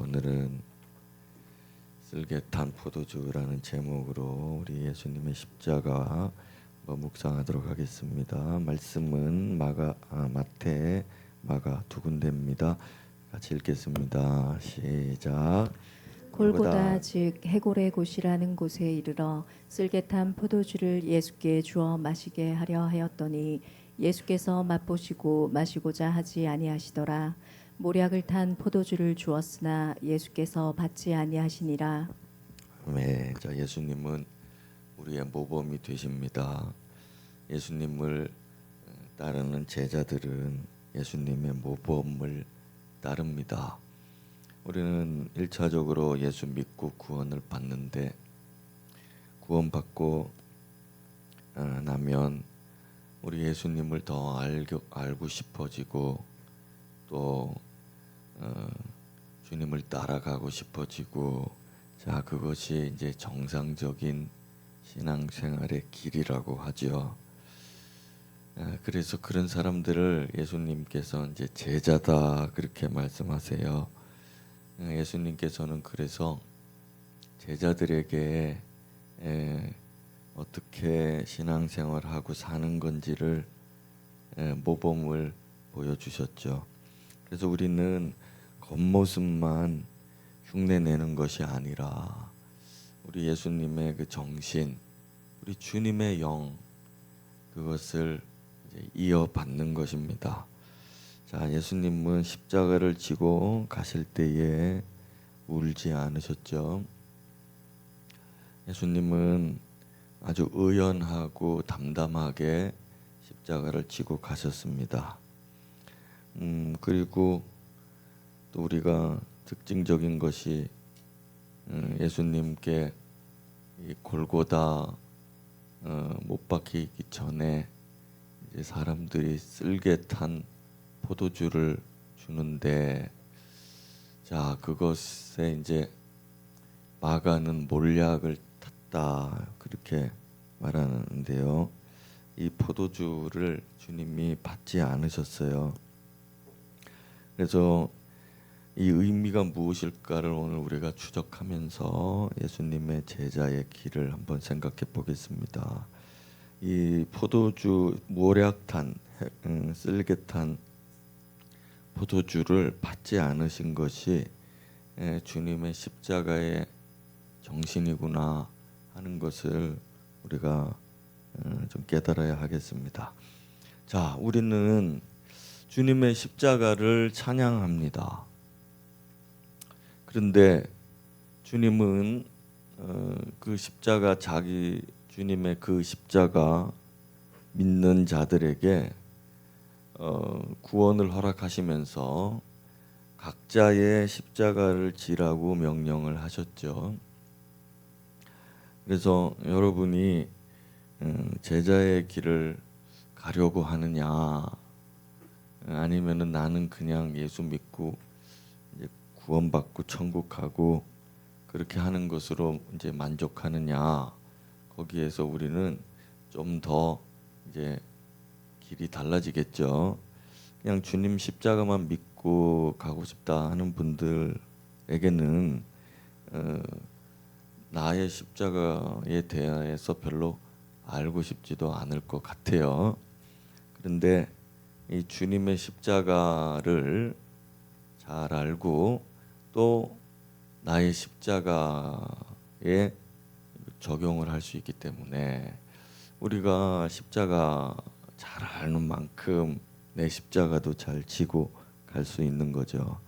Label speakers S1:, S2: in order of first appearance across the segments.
S1: 오늘은 쓸개탄 포도주라는 제목으로 우리 예수님의 십자가 묵상하도록 하겠습니다. 말씀은 마태, 마가 두 군데입니다. 같이 읽겠습니다. 시작.
S2: 골고다 즉 해골의 곳이라는 곳에 이르러 쓸개탄 포도주를 예수께 주어 마시게 하려 하였더니 예수께서 맛보시고 마시고자 하지 아니하시더라. 모략을 탄 포도주를 주었으나 예수께서 받지 아니하시니라.
S1: 네, 자 예수님은 우리의 모범이 되십니다. 예수님을 따르는 제자들은 예수님의 모범을 따릅니다. 우리는 1차적으로 예수 믿고 구원을 받는데 구원받고 나면 우리 예수님을 더 알고 싶어지고 또 주님을 따라가고 싶어지고 자 그것이 이제 정상적인 신앙생활의 길이라고 하죠. 그래서 그런 사람들을 예수님께서 이제 제자다 그렇게 말씀하세요. 예수님께서는 그래서 제자들에게 어떻게 신앙생활하고 사는 건지를 모범을 보여주셨죠. 그래서 우리는 겉모습만 흉내내는 것이 아니라 우리 예수님의 그 정신, 우리 주님의 영 그것을 이제 이어받는 것입니다. 자, 예수님은 십자가를 지고 가실 때에 울지 않으셨죠. 예수님은 아주 의연하고 담담하게 십자가를 지고 가셨습니다. 그리고 또 우리가 특징적인 것이 예수님께 이 골고다 못 박히기 전에 이제 사람들이 쓸개 탄 포도주를 주는데 자 그것에 이제 마가는 몰약을 탔다 그렇게 말하는데요. 이 포도주를 주님이 받지 않으셨어요. 그래서 이 의미가 무엇일까를 오늘 우리가 추적하면서 예수님의 제자의 길을 한번 생각해 보겠습니다. 이 포도주 모략탄, 쓸개탄 포도주를 받지 않으신 것이 주님의 십자가의 정신이구나 하는 것을 우리가 좀 깨달아야 하겠습니다. 자, 우리는 주님의 십자가를 찬양합니다. 그런데 주님은 그 십자가 주님의 그 십자가 믿는 자들에게 구원을 허락하시면서 각자의 십자가를 지라고 명령을 하셨죠. 그래서 여러분이 제자의 길을 가려고 하느냐 아니면은 나는 그냥 예수 믿고 이제 구원받고 천국 가고 그렇게 하는 것으로 이제 만족하느냐 거기에서 우리는 좀 더 이제 길이 달라지겠죠. 그냥 주님 십자가만 믿고 가고 싶다 하는 분들에게는 나의 십자가에 대해서 별로 알고 싶지도 않을 것 같아요. 그런데 이 주님의 십자가를 잘 알고 또 나의 십자가에 적용을 할 수 있기 때문에 우리가 십자가 잘 아는 만큼 내 십자가도 잘 지고 갈 수 있는 거죠.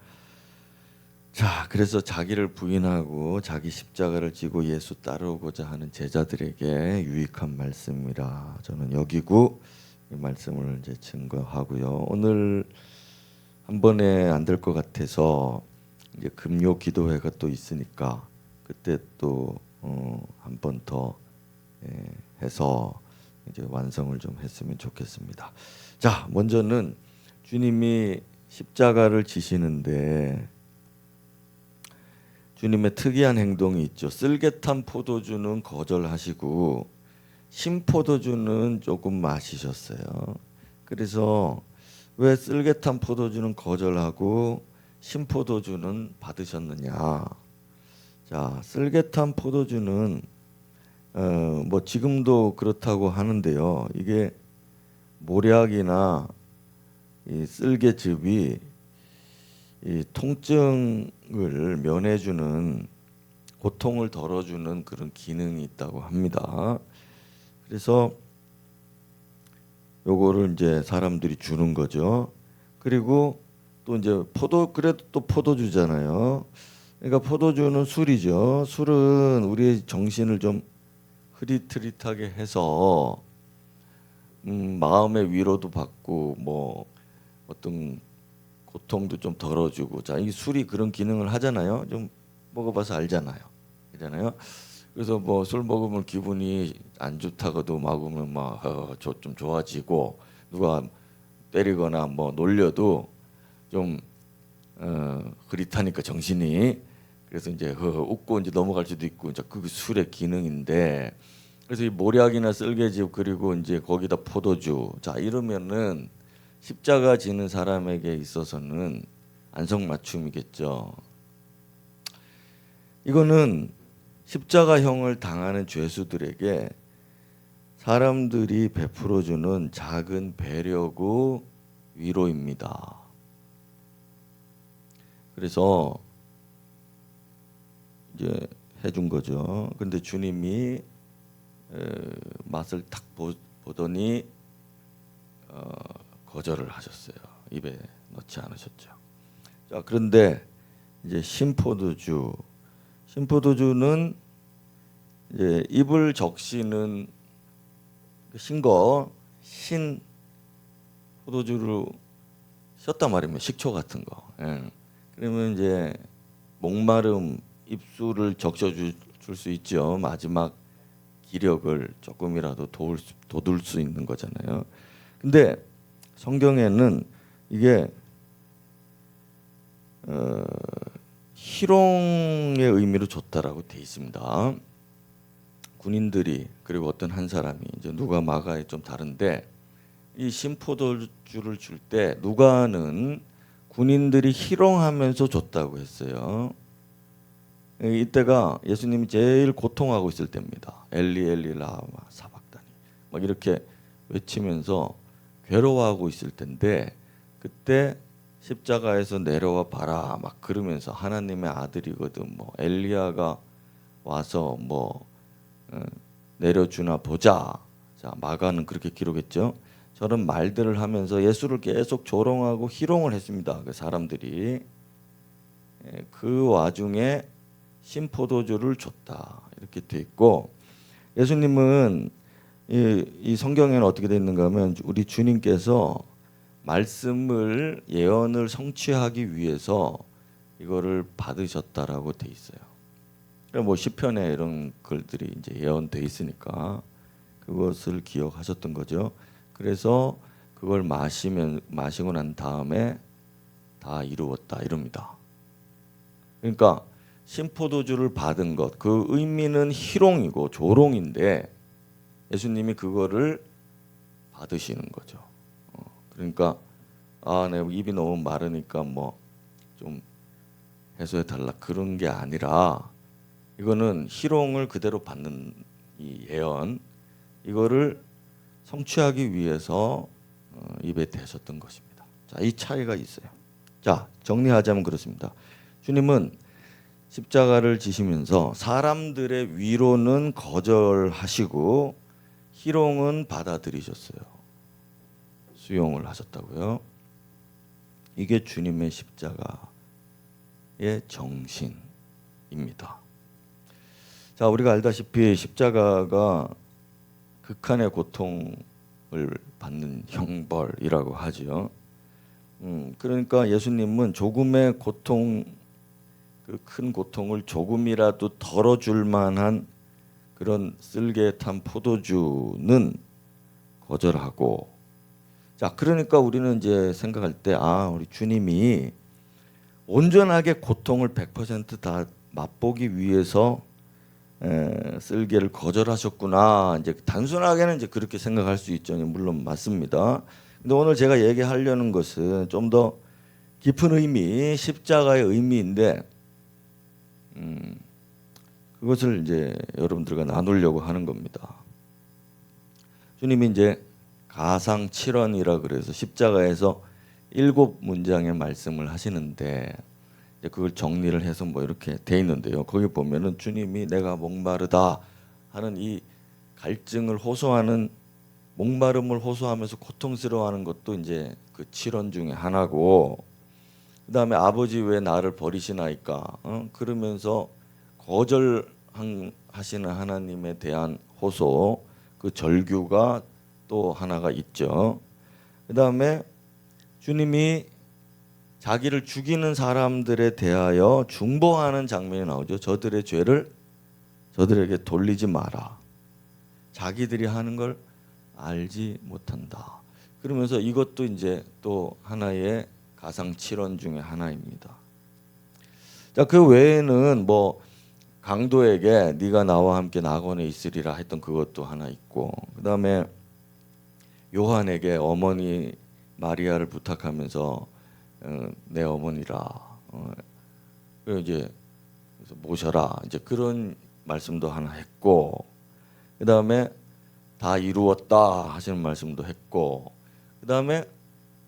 S1: 자, 그래서 자기를 부인하고 자기 십자가를 지고 예수 따르고자 하는 제자들에게 유익한 말씀이라 저는 여기고 이 말씀을 이제 증거하고요. 오늘 한 번에 안 될 것 같아서 이제 금요 기도회가 또 있으니까 그때 또 한 번 더 해서 이제 완성을 좀 했으면 좋겠습니다. 자, 먼저는 주님이 십자가를 지시는데 주님의 특이한 행동이 있죠. 쓸개탄 포도주는 거절하시고 신포도주는 조금 마시셨어요. 그래서 왜 쓸개탄 포도주는 거절하고 신포도주는 받으셨느냐? 자, 쓸개탄 포도주는 뭐 지금도 그렇다고 하는데요. 이게 모략이나 이 쓸개즙이 이 통증을 면해주는, 고통을 덜어주는 그런 기능이 있다고 합니다. 그래서 요거를 이제 사람들이 주는 거죠. 그리고 또 이제 그래도 또 포도주잖아요. 그러니까 포도주는 술이죠. 술은 우리의 정신을 좀 흐릿흐릿하게 해서 마음의 위로도 받고 뭐 어떤 고통도 좀 덜어주고, 자, 이 술이 그런 기능을 하잖아요. 좀 먹어봐서 알잖아요. 그래서 뭐 술 먹으면 기분이 안 좋다가도 먹으면 막 좀 좋아지고, 누가 때리거나 뭐 놀려도 좀 흐릿하니까 정신이, 그래서 이제 웃고 이제 넘어갈 수도 있고, 이제 그게 술의 기능인데, 그래서 이 모략이나 쓸개즙 그리고 이제 거기다 포도주, 자, 이러면은 십자가 지는 사람에게 있어서는 안성맞춤이겠죠. 이거는 십자가형을 당하는 죄수들에게 사람들이 베풀어주는 작은 배려고 위로입니다. 그래서 이제 해준 거죠. 근데 주님이 맛을 탁 보더니 거절을 하셨어요. 입에 넣지 않으셨죠. 자, 그런데 이제 신포도주는 이제 입을 적시는 신 포도주로 셨단 말입니다. 식초 같은 거. 예. 그러면 이제 목마름, 입술을 적셔줄 수 있죠. 마지막 기력을 조금이라도 돋울 수 있는 거잖아요. 근데 성경에는 이게 희롱의 의미로 줬다라고 돼 있습니다. 군인들이, 그리고 어떤 한 사람이, 이제 누가 마가에 좀 다른데, 이 신포도주를 줄 때 누가는 군인들이 희롱하면서 줬다고 했어요. 이때가 예수님이 제일 고통하고 있을 때입니다. 엘리 엘리 라마 사박다니 막 이렇게 외치면서 괴로워하고 있을 텐데, 그때 십자가에서 내려와 봐라 막 그러면서, 하나님의 아들이거든, 뭐 엘리야가 와서 뭐 내려주나 보자. 자, 마가는 그렇게 기록했죠. 저런 말들을 하면서 예수를 계속 조롱하고 희롱을 했습니다. 그 사람들이. 그 와중에 신포도주를 줬다 이렇게 돼 있고, 예수님은 이 성경에는 어떻게 돼 있는가 하면, 우리 주님께서 말씀을, 예언을 성취하기 위해서 이거를 받으셨다라고 돼 있어요. 그러니까 뭐 시편에 이런 글들이 이제 예언돼 있으니까 그것을 기억하셨던 거죠. 그래서 그걸 마시고 난 다음에 다 이루었다 이럽니다. 그러니까 신포도주를 받은 것, 그 의미는 희롱이고 조롱인데 예수님이 그거를 받으시는 거죠. 그러니까 내 입이 너무 마르니까 뭐 좀 해소해 달라 그런 게 아니라, 이거는 희롱을 그대로 받는 이 예언, 이거를 성취하기 위해서 입에 대셨던 것입니다. 자, 이 차이가 있어요. 자, 정리하자면 그렇습니다. 주님은 십자가를 지시면서 사람들의 위로는 거절하시고 희롱은 받아들이셨어요. 수용을 하셨다고요. 이게 주님의 십자가의 정신입니다. 자, 우리가 알다시피 십자가가 극한의 고통을 받는 형벌이라고 하죠. 그러니까 예수님은 조금의 고통, 그 큰 고통을 조금이라도 덜어줄 만한 그런 쓸개 탄 포도주는 거절하고, 자, 그러니까 우리는 이제 생각할 때, 우리 주님이 온전하게 고통을 100% 맛보기 위해서 쓸개를 거절하셨구나. 이제 단순하게는 이제 그렇게 생각할 수 있죠. 물론 맞습니다. 근데 오늘 제가 얘기하려는 것은 좀 더 깊은 의미, 십자가의 의미인데 그것을 이제 여러분들과 나누려고 하는 겁니다. 주님이 이제 가상칠언이라 그래서 십자가에서 7문장의 말씀을 하시는데 이제 그걸 정리를 해서 뭐 이렇게 돼 있는데요. 거기 보면은 주님이 내가 목마르다 하는 이 갈증을 호소하는 목마름을 호소하면서 고통스러워하는 것도 이제 그 칠언 중에 하나고, 그다음에 아버지 왜 나를 버리시나이까 그러면서 거절하시는 하나님에 대한 호소, 그 절규가 또 하나가 있죠. 그다음에 주님이 자기를 죽이는 사람들에 대하여 중보하는 장면이 나오죠. 저들의 죄를 저들에게 돌리지 마라. 자기들이 하는 걸 알지 못한다. 그러면서 이것도 이제 또 하나의 가상칠언 중에 하나입니다. 자, 그 외에는 뭐 강도에게 네가 나와 함께 낙원에 있으리라 했던 그것도 하나 있고, 그다음에 요한에게 어머니 마리아를 부탁하면서 내 어머니라 그래서 이제 모셔라 이제 그런 말씀도 하나 했고, 그다음에 다 이루었다 하시는 말씀도 했고, 그다음에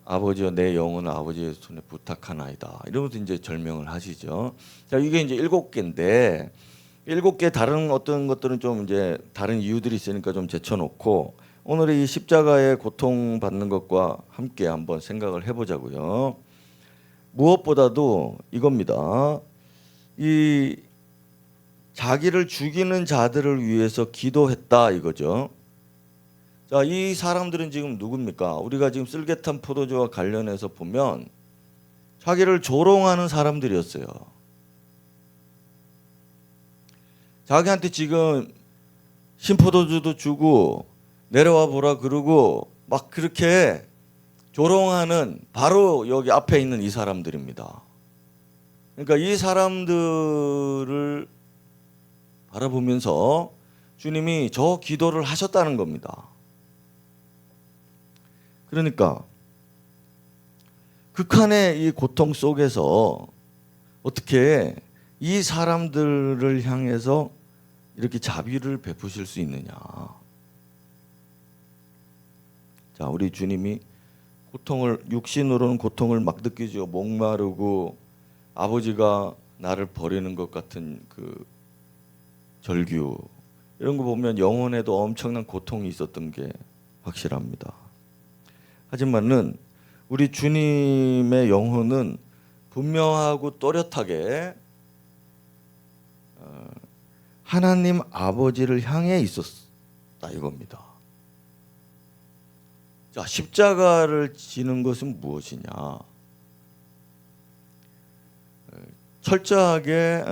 S1: 아버지여 내 영혼을 아버지의 손에 부탁하나이다 이러면서 이제 절명을 하시죠. 자, 이게 이제 7개인데 7개 다른 어떤 것들은 좀 이제 다른 이유들이 있으니까 좀 제쳐놓고 오늘의 이 십자가의 고통받는 것과 함께 한번 생각을 해보자고요. 무엇보다도 이겁니다. 이 자기를 죽이는 자들을 위해서 기도했다 이거죠. 자, 이 사람들은 지금 누굽니까? 우리가 지금 쓸개탄 포도주와 관련해서 보면 자기를 조롱하는 사람들이었어요. 자기한테 지금 신포도주도 주고 내려와 보라 그러고 막 그렇게 조롱하는 바로 여기 앞에 있는 이 사람들입니다. 그러니까 이 사람들을 바라보면서 주님이 저 기도를 하셨다는 겁니다. 그러니까 극한의 이 고통 속에서 어떻게 이 사람들을 향해서 이렇게 자비를 베푸실 수 있느냐. 자, 우리 주님이 고통을 육신으로는 고통을 막 느끼죠. 목마르고 아버지가 나를 버리는 것 같은 그 절규 이런 거 보면 영혼에도 엄청난 고통이 있었던 게 확실합니다. 하지만은 우리 주님의 영혼은 분명하고 또렷하게 하나님 아버지를 향해 있었다 이겁니다. 자, 십자가를 지는 것은 무엇이냐? 철저하게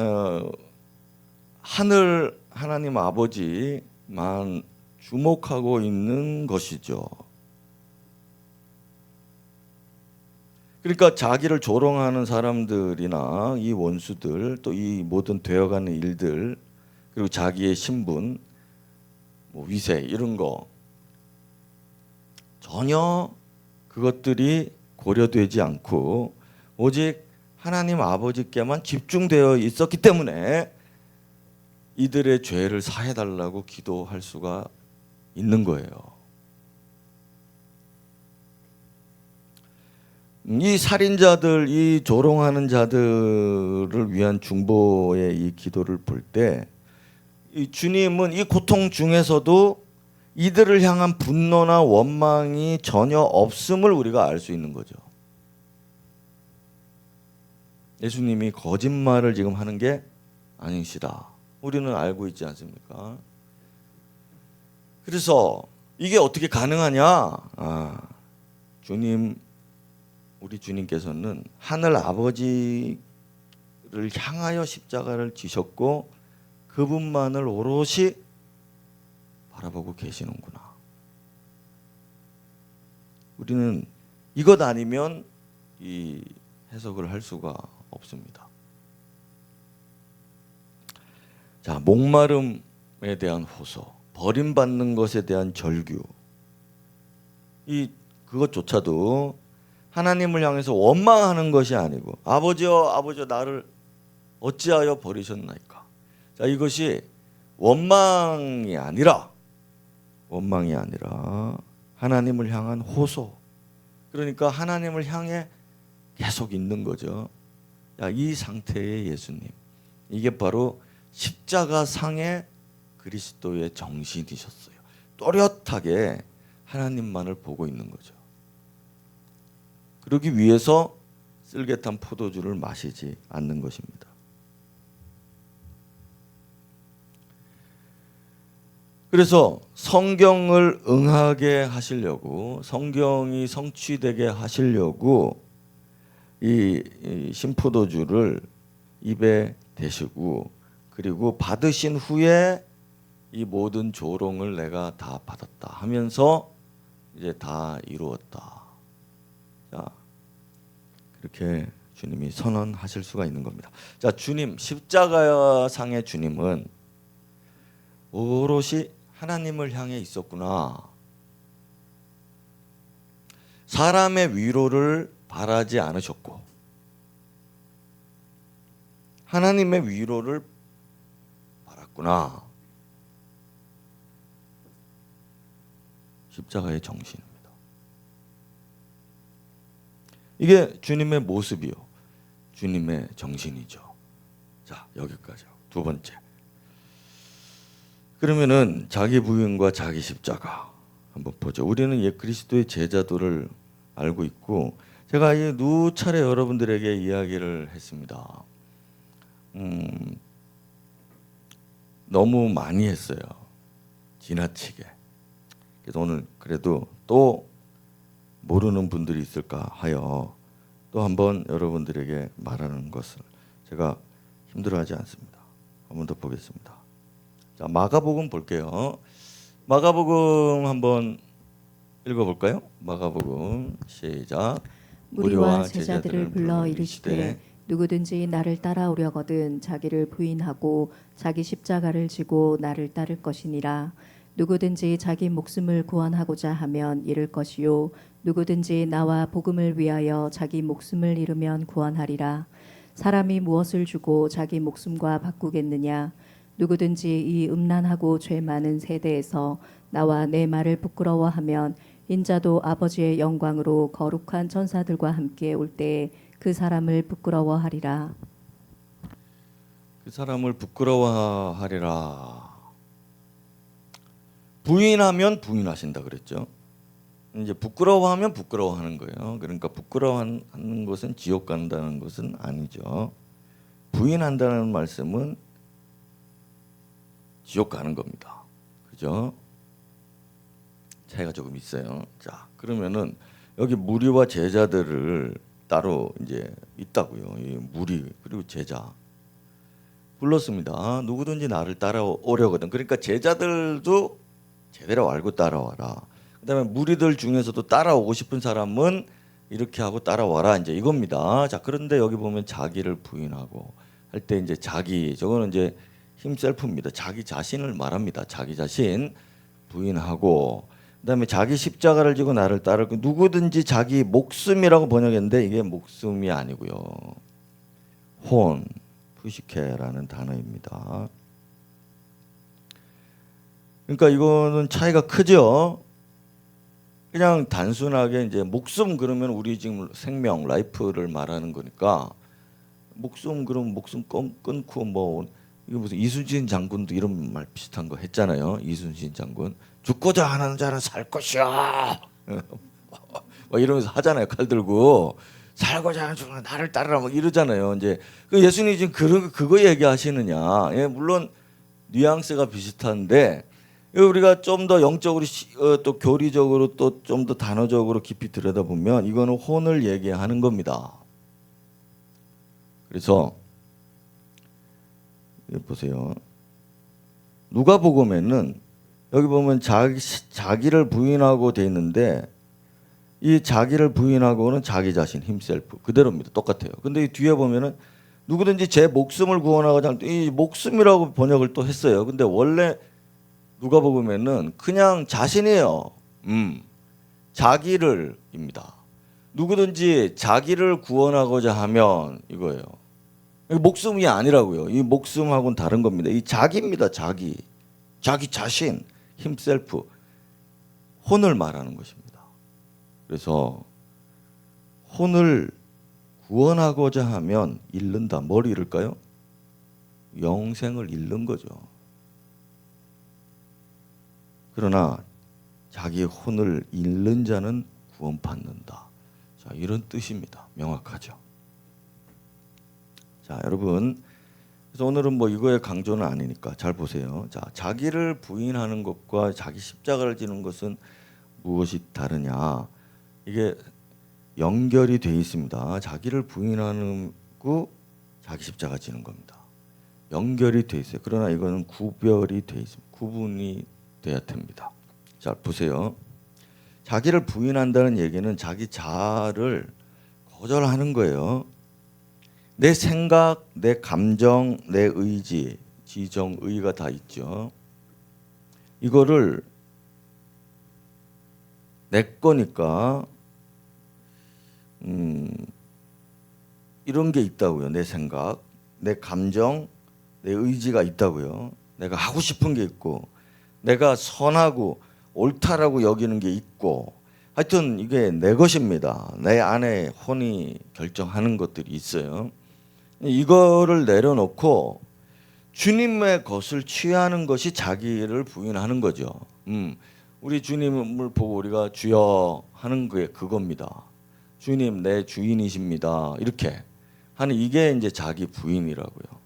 S1: 하늘 하나님 아버지만 주목하고 있는 것이죠. 그러니까 자기를 조롱하는 사람들이나 이 원수들 또 이 모든 되어가는 일들 그리고 자기의 신분 뭐 위세 이런 거 전혀 그것들이 고려되지 않고 오직 하나님 아버지께만 집중되어 있었기 때문에 이들의 죄를 사해달라고 기도할 수가 있는 거예요. 이 살인자들, 이 조롱하는 자들을 위한 중보의 이 기도를 볼 때 이 주님은 이 고통 중에서도 이들을 향한 분노나 원망이 전혀 없음을 우리가 알 수 있는 거죠. 예수님이 거짓말을 지금 하는 게 아니시다. 우리는 알고 있지 않습니까? 그래서 이게 어떻게 가능하냐? 우리 주님께서는 하늘 아버지를 향하여 십자가를 지셨고 그분만을 오롯이 바라보고 계시는구나. 우리는 이것 아니면 이 해석을 할 수가 없습니다. 자, 목마름에 대한 호소, 버림받는 것에 대한 절규, 그것조차도 하나님을 향해서 원망하는 것이 아니고 아버지여 아버지여 나를 어찌하여 버리셨나이까. 자, 이것이 원망이 아니라 하나님을 향한 호소. 그러니까 하나님을 향해 계속 있는 거죠. 야, 이 상태의 예수님, 이게 바로 십자가 상의 그리스도의 정신이셨어요. 또렷하게 하나님만을 보고 있는 거죠. 그러기 위해서 쓸개탄 포도주를 마시지 않는 것입니다. 그래서 성경을 응하게 하시려고, 성경이 성취되게 하시려고 이 신포도주를 입에 대시고, 그리고 받으신 후에 이 모든 조롱을 내가 다 받았다 하면서 이제 다 이루었다. 자, 그렇게 주님이 선언하실 수가 있는 겁니다. 자, 주님, 십자가상의 주님은 오롯이 하나님을 향해 있었구나. 사람의 위로를 바라지 않으셨고 하나님의 위로를 바랐구나. 십자가의 정신입니다. 이게 주님의 모습이요, 주님의 정신이죠. 자, 여기까지. 두 번째. 그러면은 자기 부인과 자기 십자가 한번 보죠. 우리는 옛 그리스도의 제자도를 알고 있고, 제가 이 누차례 여러분들에게 이야기를 했습니다. 너무 많이 했어요. 지나치게. 그래서 오늘 그래도 또 모르는 분들이 있을까 하여 또 한번 여러분들에게 말하는 것을 제가 힘들어하지 않습니다. 한번 더 보겠습니다. 자, 마가복음 볼게요. 마가복음 한번 읽어볼까요? 마가복음 시작.
S2: 무리와 제자들을 불러 이르시되 누구든지 나를 따라오려거든 자기를 부인하고 자기 십자가를 지고 나를 따를 것이니라. 누구든지 자기 목숨을 구원하고자 하면 잃을 것이요 누구든지 나와 복음을 위하여 자기 목숨을 잃으면 구원하리라. 사람이 무엇을 주고 자기 목숨과 바꾸겠느냐. 누구든지 이 음란하고 죄 많은 세대에서 나와 내 말을 부끄러워하면 인자도 아버지의 영광으로 거룩한 천사들과 함께 올 때에 그 사람을 부끄러워하리라.
S1: 그 사람을 부끄러워하리라. 부인하면 부인하신다 그랬죠. 이제 부끄러워하면 부끄러워하는 거예요. 그러니까 부끄러워하는 것은 지옥 간다는 것은 아니죠. 부인한다는 말씀은 지옥 가는 겁니다. 그죠? 차이가 조금 있어요. 자, 그러면은 여기 무리와 제자들을 따로 이제 있다고요. 이 무리 그리고 제자 불렀습니다. 누구든지 나를 따라오려거든. 그러니까 제자들도 제대로 알고 따라와라. 그다음에 무리들 중에서도 따라오고 싶은 사람은 이렇게 하고 따라와라. 이제 이겁니다. 자, 그런데 여기 보면 자기를 부인하고 할 때 이제 자기, 저거는 이제 힘셀프입니다. 자기 자신을 말합니다. 자기 자신 부인하고, 그다음에 자기 십자가를 지고 나를 따르고, 누구든지 자기 목숨이라고 번역했는데 이게 목숨이 아니고요. 혼, 푸시케라는 단어입니다. 그러니까 이거는 차이가 크죠. 그냥 단순하게 이제 목숨 그러면 우리 지금 생명, 라이프를 말하는 거니까 목숨 그럼 목숨 끊고 뭐 이게 무슨 이순신 장군도 이런 말 비슷한 거 했잖아요. 이순신 장군 죽고자 하는 자는 살 것이야. 뭐 이러면서 하잖아요. 칼 들고 살고자 하는 자는 나를 따르라 뭐 이러잖아요. 이제 그 예수님이 지금 그거 얘기하시느냐? 예, 물론 뉘앙스가 비슷한데 우리가 좀 더 영적으로 또 교리적으로 또 좀 더 단어적으로 깊이 들여다보면 이거는 혼을 얘기하는 겁니다. 그래서 보세요. 누가복음에는 여기 보면 자기를 부인하고 돼 있는데 이 자기를 부인하고는 자기 자신 힘셀프 그대로입니다. 똑같아요. 근데 이 뒤에 보면은 누구든지 제 목숨을 구원하고자 할 때 이 목숨이라고 번역을 또 했어요. 근데 원래 누가복음에는 그냥 자신이에요. 자기를입니다. 누구든지 자기를 구원하고자 하면 이거예요. 목숨이 아니라고요. 이 목숨하고는 다른 겁니다. 이 자기입니다. 자기 자신, 힘셀프, 혼을 말하는 것입니다. 그래서 혼을 구원하고자 하면 잃는다. 뭘 잃을까요? 영생을 잃는 거죠. 그러나 자기 혼을 잃는 자는 구원받는다. 자, 이런 뜻입니다. 명확하죠. 자, 여러분, 그래서 오늘은 뭐 이거의 강조는 아니니까 잘 보세요. 자, 자기를 부인하는 것과 자기 십자가를 지는 것은 무엇이 다르냐? 이게 연결이 돼 있습니다. 자기를 부인하는 거 자기 십자가 지는 겁니다. 연결이 돼 있어요. 그러나 이거는 구별이 돼 있습니다. 구분이 돼야 됩니다. 자, 보세요. 자기를 부인한다는 얘기는 자기 자아를 거절하는 거예요. 내 생각, 내 감정, 내 의지, 지정, 의가 다 있죠. 이거를 내 거니까 이런 게 있다고요. 내 생각, 내 감정, 내 의지가 있다고요. 내가 하고 싶은 게 있고 내가 선하고 옳다라고 여기는 게 있고 하여튼 이게 내 것입니다. 내 안에 혼이 결정하는 것들이 있어요. 이거를 내려놓고 주님의 것을 취하는 것이 자기를 부인하는 거죠. 우리 주님을 보고 우리가 주여 하는 게 그겁니다. 주님 내 주인이십니다. 이렇게 하는 이게 이제 자기 부인이라고요.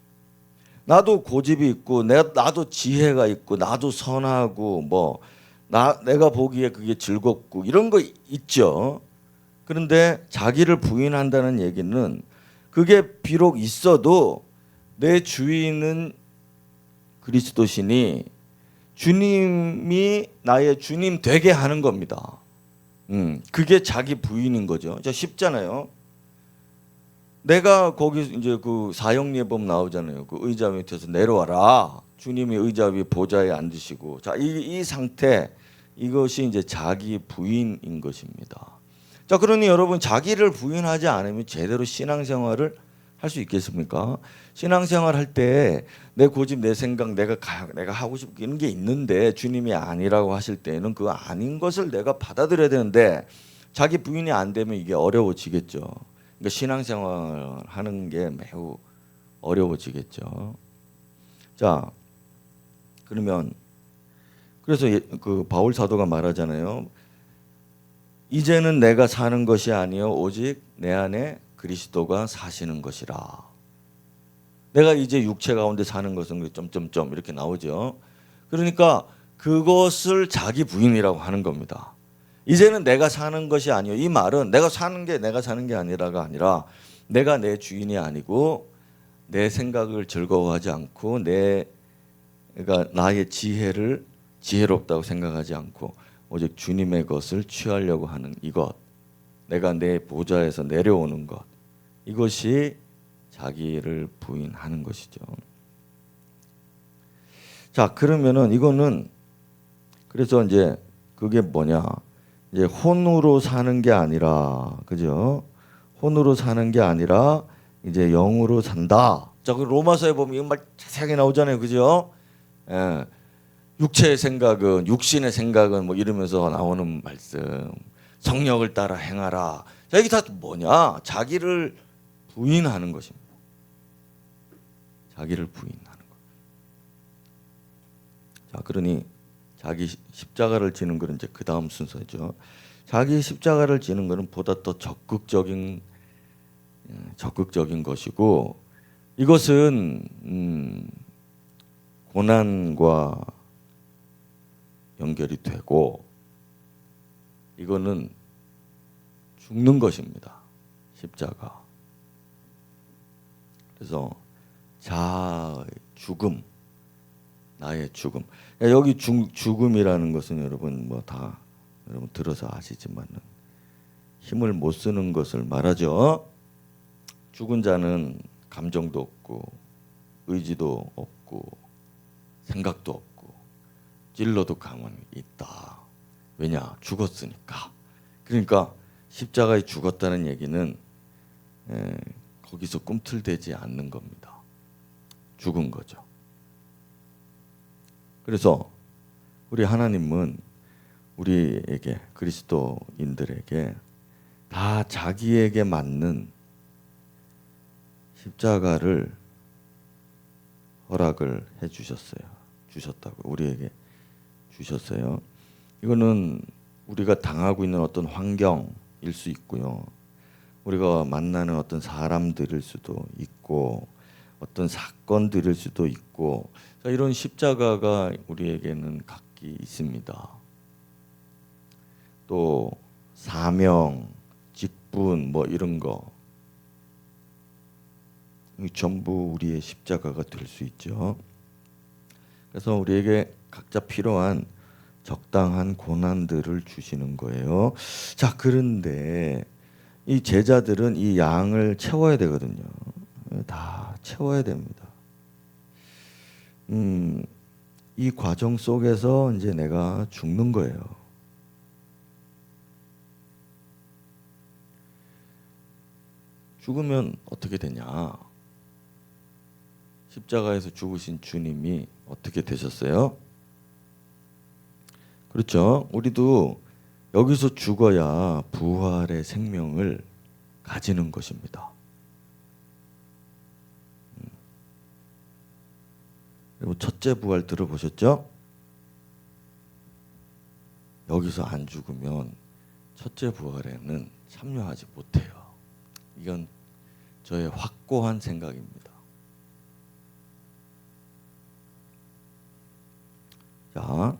S1: 나도 고집이 있고 나도 지혜가 있고 나도 선하고 뭐 내가 보기에 그게 즐겁고 이런 거 있죠. 그런데 자기를 부인한다는 얘기는 그게 비록 있어도 내 주인은 그리스도시니 주님이 나의 주님 되게 하는 겁니다. 그게 자기 부인인 거죠. 저 쉽잖아요. 내가 거기 이제 그 사형예범 나오잖아요. 그 의자 밑에서 내려와라. 주님이 의자 위 보좌에 앉으시고, 자, 이 상태 이것이 이제 자기 부인인 것입니다. 자, 그러니 여러분 자기를 부인하지 않으면 제대로 신앙생활을 할 수 있겠습니까? 신앙생활 할 때 내 고집, 내 생각, 내가 하고 싶은 게 있는데 주님이 아니라고 하실 때는 그 아닌 것을 내가 받아들여야 되는데 자기 부인이 안 되면 이게 어려워지겠죠. 그러니까 신앙생활 하는 게 매우 어려워지겠죠. 자, 그러면 그래서 그 바울 사도가 말하잖아요. 이제는 내가 사는 것이 아니요 오직 내 안에 그리스도가 사시는 것이라. 내가 이제 육체 가운데 사는 것은 점점점 이렇게 나오죠. 그러니까 그것을 자기 부인이라고 하는 겁니다. 이제는 내가 사는 것이 아니요. 이 말은 내가 사는 게 아니라가 아니라 내가 내 주인이 아니고 내 생각을 즐거워하지 않고 내가 나의 지혜를 지혜롭다고 생각하지 않고 오직 주님의 것을 취하려고 하는 이것, 내가 내 보좌에서 내려오는 것, 이것이 자기를 부인하는 것이죠. 자, 그러면은 이거는 그래서 이제 그게 뭐냐? 이제 혼으로 사는 게 아니라, 그죠? 혼으로 사는 게 아니라 이제 영으로 산다. 자, 그 로마서에 보면 이건 말 자세하게 나오잖아요, 그죠? 예. 육체의 생각은, 육신의 생각은 뭐 이러면서 나오는 말씀. 성령을 따라 행하라. 자, 이게 다 뭐냐? 자기를 부인하는 것입니다. 자기를 부인하는 것. 자, 그러니 자기 십자가를 지는 것은 이제 그 다음 순서죠. 자기 십자가를 지는 것은 보다 더 적극적인 것이고 이것은 고난과 연결이 되고 이거는 죽는 것입니다. 십자가. 그래서 자아의 죽음, 나의 죽음. 여기 죽음이라는 것은 여러분 뭐 다 여러분 들어서 아시지만은 힘을 못 쓰는 것을 말하죠. 죽은 자는 감정도 없고 의지도 없고 생각도 없고 찔러도 가만히 있다. 왜냐? 죽었으니까. 그러니까 십자가에 죽었다는 얘기는 거기서 꿈틀대지 않는 겁니다. 죽은 거죠. 그래서 우리 하나님은 우리에게, 그리스도인들에게 다 자기에게 맞는 십자가를 허락을 해 주셨다고 우리에게 주셨어요. 이거는 우리가 당하고 있는 어떤 환경일 수 있고요. 우리가 만나는 어떤 사람들일 수도 있고 어떤 사건들일 수도 있고, 이런 십자가가 우리에게는 각기 있습니다. 또 사명, 직분 뭐 이런 거 전부 우리의 십자가가 될 수 있죠. 그래서 우리에게 각자 필요한 적당한 고난들을 주시는 거예요. 자, 그런데 이 제자들은 이 양을 채워야 되거든요. 다 채워야 됩니다. 이 과정 속에서 이제 내가 죽는 거예요. 죽으면 어떻게 되냐? 십자가에서 죽으신 주님이 어떻게 되셨어요? 그렇죠. 우리도 여기서 죽어야 부활의 생명을 가지는 것입니다. 그리고 첫째 부활 들어보셨죠? 여기서 안 죽으면 첫째 부활에는 참여하지 못해요. 이건 저의 확고한 생각입니다. 자,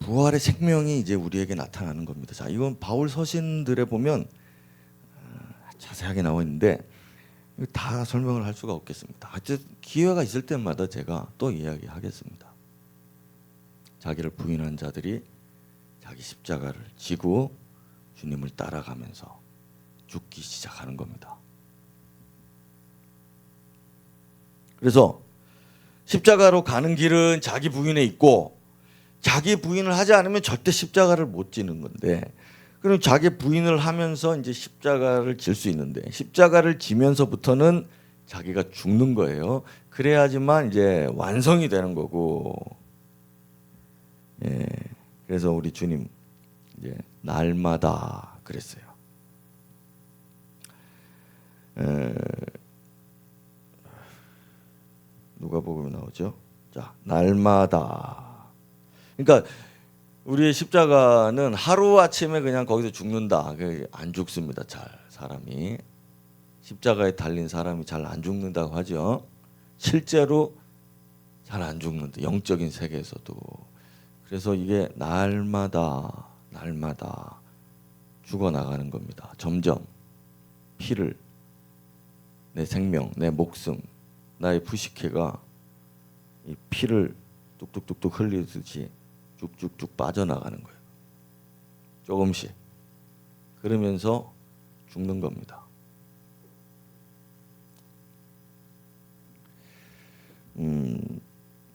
S1: 부활의 생명이 이제 우리에게 나타나는 겁니다. 자, 이건 바울 서신들에 보면 자세하게 나와 있는데 다 설명을 할 수가 없겠습니다. 하여튼 기회가 있을 때마다 제가 또 이야기하겠습니다. 자기를 부인한 자들이 자기 십자가를 지고 주님을 따라가면서 죽기 시작하는 겁니다. 그래서 십자가로 가는 길은 자기 부인에 있고, 자기 부인을 하지 않으면 절대 십자가를 못 지는 건데, 그럼 자기 부인을 하면서 이제 십자가를 질 수 있는데, 십자가를 지면서부터는 자기가 죽는 거예요. 그래야지만 이제 완성이 되는 거고. 예. 그래서 우리 주님 이제 날마다 그랬어요. 누가복음에 나오죠. 자, 날마다. 그러니까 우리의 십자가는 하루 아침에 그냥 거기서 죽는다. 안 죽습니다. 잘 사람이 십자가에 달린 사람이 잘 안 죽는다고 하죠. 실제로 잘 안 죽는다. 영적인 세계에서도. 그래서 이게 날마다 죽어 나가는 겁니다. 점점 피를, 내 생명, 내 목숨, 나의 부식회가 이 피를 뚝뚝뚝뚝 흘리듯이 쭉쭉쭉 빠져나가는 거예요. 조금씩. 그러면서 죽는 겁니다.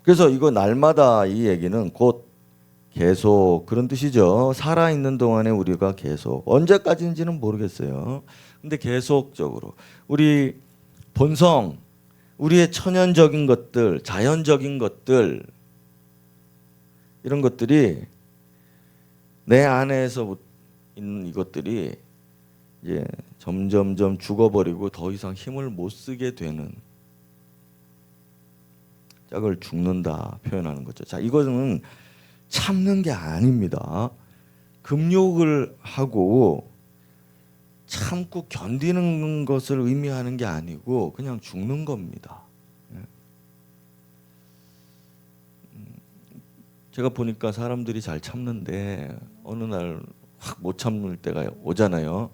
S1: 그래서 이거 날마다 이 얘기는 곧 계속 그런 뜻이죠. 살아있는 동안에 우리가 계속, 언제까지인지는 모르겠어요. 근데 계속적으로 우리 본성, 우리의 천연적인 것들, 자연적인 것들, 이런 것들이 내 안에서 있는 이것들이 이제 점점점 죽어버리고 더 이상 힘을 못 쓰게 되는, 짝을 죽는다 표현하는 거죠. 자, 이거는 참는 게 아닙니다. 금욕을 하고 참고 견디는 것을 의미하는 게 아니고 그냥 죽는 겁니다. 제가 보니까 사람들이 잘 참는데 어느 날 확 못 참을 때가 오잖아요.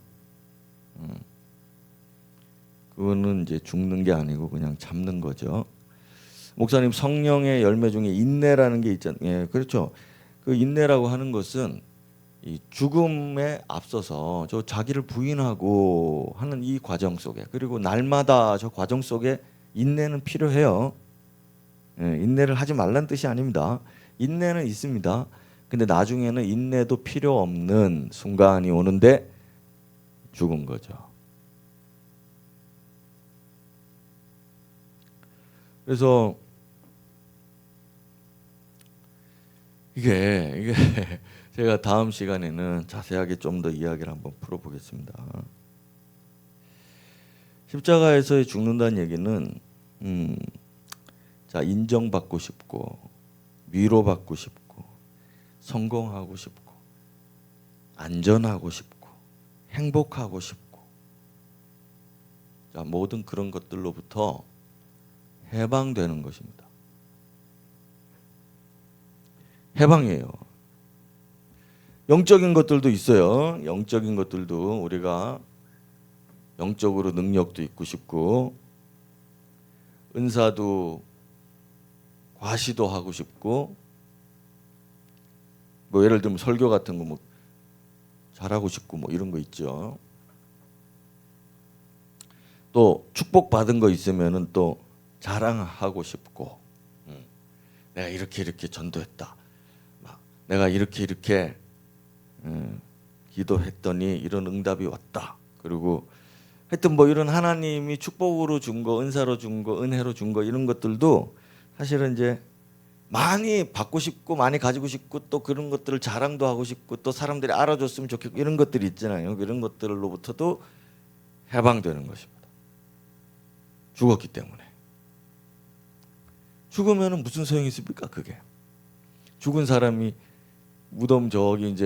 S1: 그거는 이제 죽는 게 아니고 그냥 참는 거죠. 목사님, 성령의 열매 중에 인내라는 게 있잖아요. 예, 그렇죠. 그 인내라고 하는 것은 이 죽음에 앞서서 저 자기를 부인하고 하는 이 과정 속에, 그리고 날마다 저 과정 속에 인내는 필요해요. 예, 인내를 하지 말라는 뜻이 아닙니다. 인내는 있습니다. 근데 나중에는 인내도 필요 없는 순간이 오는데 죽은 거죠. 그래서 이게 제가 다음 시간에는 자세하게 좀 더 이야기를 한번 풀어보겠습니다. 십자가에서 죽는다는 얘기는 자, 인정받고 싶고 위로받고 싶고 성공하고 싶고 안전하고 싶고 행복하고 싶고 자, 모든 그런 것들로부터 해방되는 것입니다. 해방이에요. 영적인 것들도 있어요. 영적인 것들도 우리가 영적으로 능력도 있고 싶고 은사도 과시도 하고 싶고 뭐 예를 들면 설교 같은 거 뭐 잘하고 싶고 뭐 이런 거 있죠. 또 축복 받은 거 있으면은 또 자랑하고 싶고 내가 이렇게 전도했다. 막 내가 이렇게 기도했더니 이런 응답이 왔다. 그리고 하여튼 뭐 이런 하나님이 축복으로 준 거, 은사로 준 거, 은혜로 준 거 이런 것들도 사실은 이제 많이 받고 싶고 많이 가지고 싶고 또 그런 것들을 자랑도 하고 싶고 또 사람들이 알아줬으면 좋겠고 이런 것들이 있잖아요. 이런 것들로부터도 해방되는 것입니다. 죽었기 때문에. 죽으면은 무슨 소용이 있습니까? 그게. 죽은 사람이 무덤 저기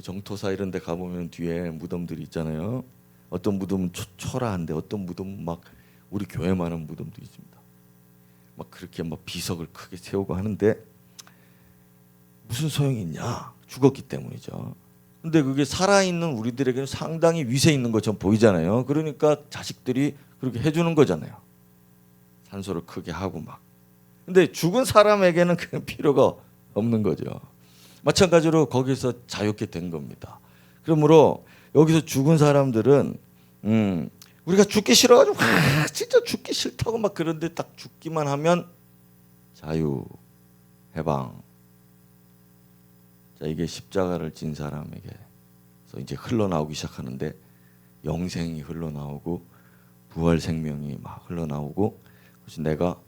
S1: 정토사 이런 데 가보면 뒤에 무덤들이 있잖아요. 어떤 무덤은 초라한데 어떤 무덤은 막 우리 교회만한 무덤도 있습니다. 막 그렇게 막 비석을 크게 세우고 하는데 무슨 소용이 있냐? 죽었기 때문이죠. 근데 그게 살아있는 우리들에게는 상당히 위세 있는 것처럼 보이잖아요. 그러니까 자식들이 그렇게 해주는 거잖아요. 산소를 크게 하고 막. 근데 죽은 사람에게는 그런 필요가 없는 거죠. 마찬가지로 거기서 자유케 된 겁니다. 그러므로 여기서 죽은 사람들은 우리가 죽기 싫어가지고 진짜 죽기 싫다고 막 그런데 딱 죽기만 하면 자유, 해방. 자, 이게 십자가를 진 사람에게서 이제 흘러나오기 시작하는데 영생이 흘러나오고 부활 생명이 막 흘러나오고 그래서 내가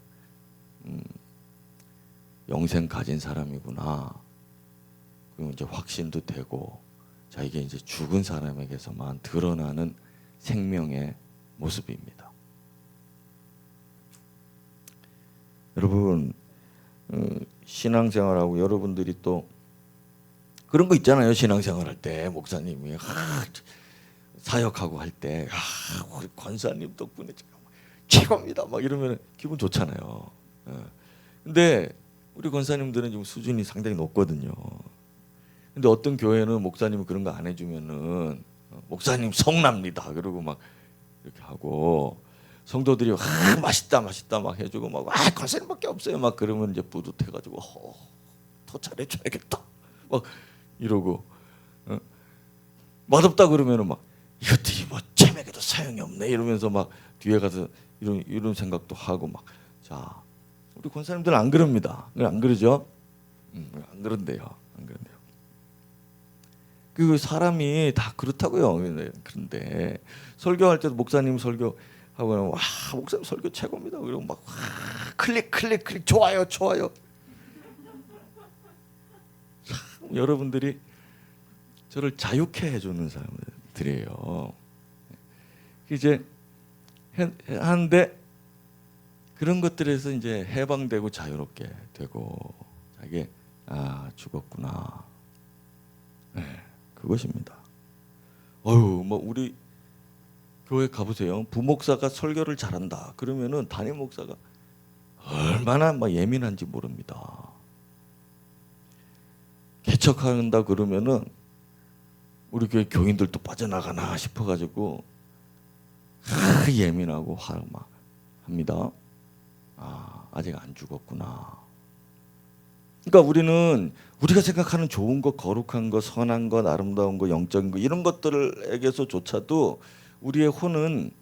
S1: 영생 가진 사람이구나. 그리고 이제 확신도 되고 자, 이게 이제 죽은 사람에게서만 드러나는 생명의 모습입니다. 여러분 신앙생활하고 여러분들이 또 그런 거 있잖아요. 신앙생활할 때 목사님이 사역하고 할 때 우리 권사님 덕분에 최고입니다 막 이러면 기분 좋잖아요. 근데 우리 권사님들은 좀 수준이 상당히 높거든요. 근데 어떤 교회는 목사님이 그런 거 안 해주면은 목사님 성납니다. 그러고 막 이렇게 하고 성도들이 맛있다 막 해주고 막 권사님밖에 없어요. 막 그러면 이제 뿌듯해가지고 더 잘해줘야겠다. 막 이러고 맛없다 그러면은 막 이것들이 뭐 체맥에도 소용이 없네 이러면서 막 뒤에 가서 이런 생각도 하고 막 자 우리 권사님들은 안 그럽니다. 안 그러죠? 안 그런데요. 안 그런데요. 그 사람이 다 그렇다고요. 그런데 설교할 때도 목사님 설교하고 목사님 설교 최고입니다. 그리고 막 클릭 좋아요. 참, 여러분들이 저를 자유케 해주는 사람들이에요. 이제 하는데 그런 것들에서 이제 해방되고 자유롭게 되고 이게 죽었구나. 네, 그것입니다. 뭐 우리 교회 가보세요. 부목사가 설교를 잘한다. 그러면은 담임 목사가 얼마나 막 예민한지 모릅니다. 개척한다 그러면은 우리 교회 교인들도 빠져나가나 싶어가지고 예민하고 화를 막 합니다. 아직 안 죽었구나. 그러니까 우리는 우리가 생각하는 좋은 것, 거룩한 것, 선한 것, 아름다운 것, 영적인 것 이런 것들에게서조차도 우리의 혼은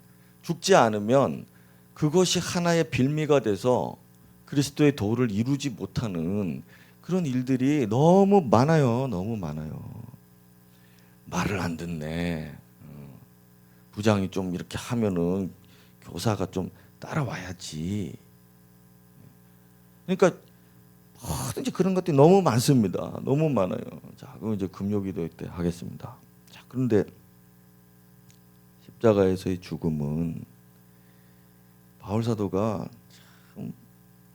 S1: 죽지 않으면 그것이 하나의 빌미가 돼서 그리스도의 도를 이루지 못하는 그런 일들이 너무 많아요. 너무 많아요. 말을 안 듣네. 부장이 좀 이렇게 하면은 교사가 좀 따라와야지. 그러니까 뭐든지 그런 것들이 너무 많습니다. 너무 많아요. 자, 그럼 이제 금요기도 때 하겠습니다. 자, 그런데 십자가에서의 죽음은 바울 사도가 참,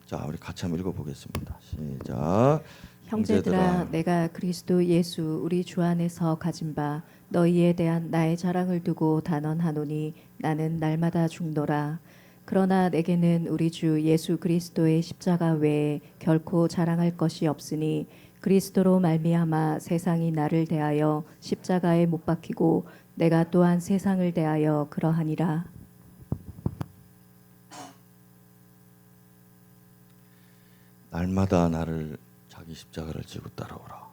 S1: 자, 우리 같이 한번 읽어보겠습니다. 시작.
S2: 형제들아 내가 그리스도 예수 우리 주 안에서 가진 바 너희에 대한 나의 자랑을 두고 단언하노니 나는 날마다 죽노라. 그러나 내게는 우리 주 예수 그리스도의 십자가 외에 결코 자랑할 것이 없으니 그리스도로 말미암아 세상이 나를 대하여 십자가에 못 박히고 내가 또한 세상을 대하여 그러하니라.
S1: 날마다 나를 자기 십자가를 지고 따라오라.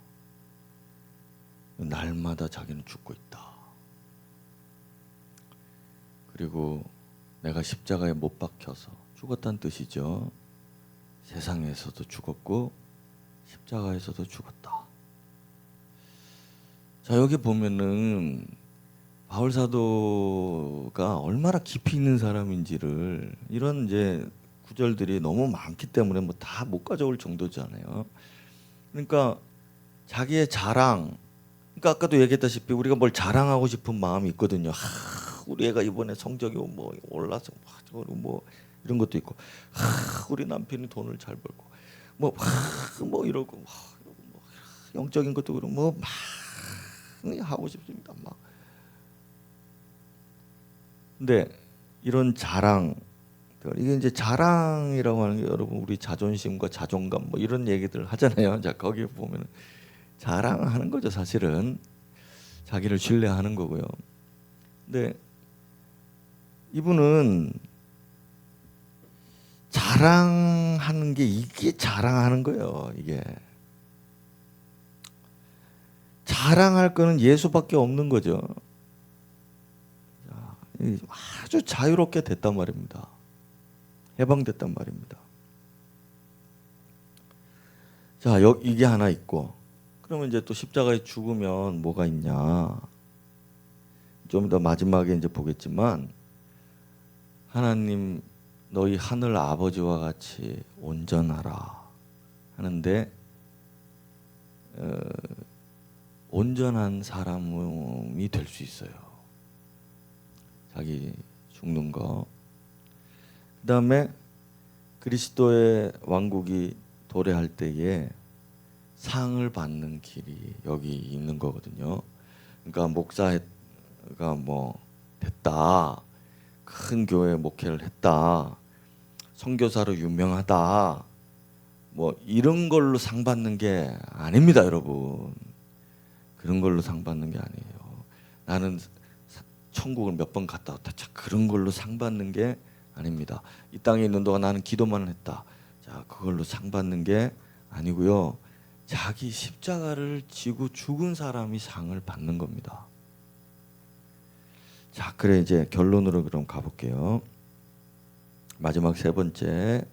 S1: 날마다 자기는 죽고 있다. 그리고 내가 십자가에 못 박혀서 죽었다는 뜻이죠. 세상에서도 죽었고 십자가에서도 죽었다. 자, 여기 보면은 바울 사도가 얼마나 깊이 있는 사람인지를 이런 이제 구절들이 너무 많기 때문에 뭐 다 못 가져올 정도잖아요. 그러니까 자기의 자랑, 그러니까 아까도 얘기했다시피 우리가 뭘 자랑하고 싶은 마음이 있거든요. 우리 애가 이번에 성적이 뭐 올라서 뭐 이런 것도 있고, 우리 남편이 돈을 잘 벌고, 뭐 이러고, 뭐 영적인 것도 그러고 막 하고 싶습니다. 막. 근데 이런 자랑, 이게 이제 자랑이라고 하는 게 여러분 우리 자존심과 자존감 뭐 이런 얘기들 하잖아요. 자, 거기에 보면 자랑하는 거죠. 사실은 자기를 신뢰하는 거고요. 근데 이분은 자랑하는 게 이게 자랑하는 거예요. 이게 자랑할 거는 예수밖에 없는 거죠. 아주 자유롭게 됐단 말입니다. 해방됐단 말입니다. 자, 이게 하나 있고, 그러면 이제 또 십자가에 죽으면 뭐가 있냐? 좀 더 마지막에 이제 보겠지만, 하나님 너희 하늘 아버지와 같이 온전하라 하는데, 온전한 사람이 될 수 있어요. 자기 죽는 거. 그 다음에 그리스도의 왕국이 도래할 때에 상을 받는 길이 여기 있는 거거든요. 그러니까 목사가 뭐 됐다, 큰 교회 목회를 했다, 선교사로 유명하다, 뭐 이런 걸로 상 받는 게 아닙니다, 여러분. 그런 걸로 상 받는 게 아니에요. 나는 천국을 몇 번 갔다 왔다, 자, 그런 걸로 상 받는 게 아닙니다. 이 땅에 있는 동안 나는 기도만 했다, 자, 그걸로 상 받는 게 아니고요. 자기 십자가를 지고 죽은 사람이 상을 받는 겁니다. 자, 그래 이제 결론으로 그럼 가볼게요. 마지막 세 번째,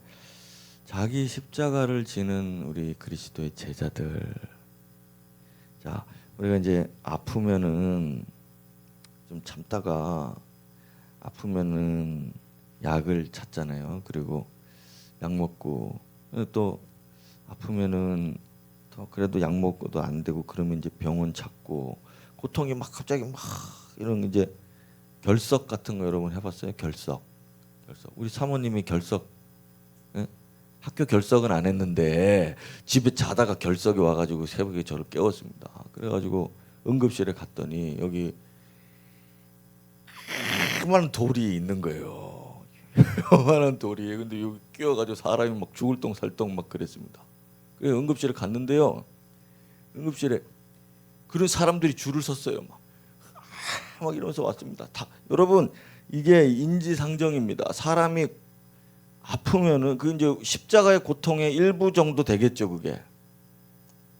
S1: 자기 십자가를 지는 우리 그리스도의 제자들. 자, 우리가 이제 아프면은 좀 참다가 아프면은 약을 찾잖아요. 그리고 약 먹고 또 아프면은 더 그래도 약 먹고도 안 되고 그러면 이제 병원 찾고, 고통이 막 갑자기 막 이런 이제 결석 같은 거 여러분 해봤어요? 결석. 우리 사모님이 결석, 예? 학교 결석은 안 했는데 집에 자다가 결석이 와가지고 새벽에 저를 깨웠습니다. 그래가지고 응급실에 갔더니 여기 그만한 돌이 있는 거예요. 요만한 돌이. 근데 여기 끼어가지고 사람이 막 죽을 똥 살똥 막 그랬습니다. 그래서 응급실에 갔는데요. 응급실에 그런 사람들이 줄을 섰어요. 막 이러면서 왔습니다. 다 여러분, 이게 인지상정입니다. 사람이 아프면은 그 이제 십자가의 고통의 일부 정도 되겠죠, 그게.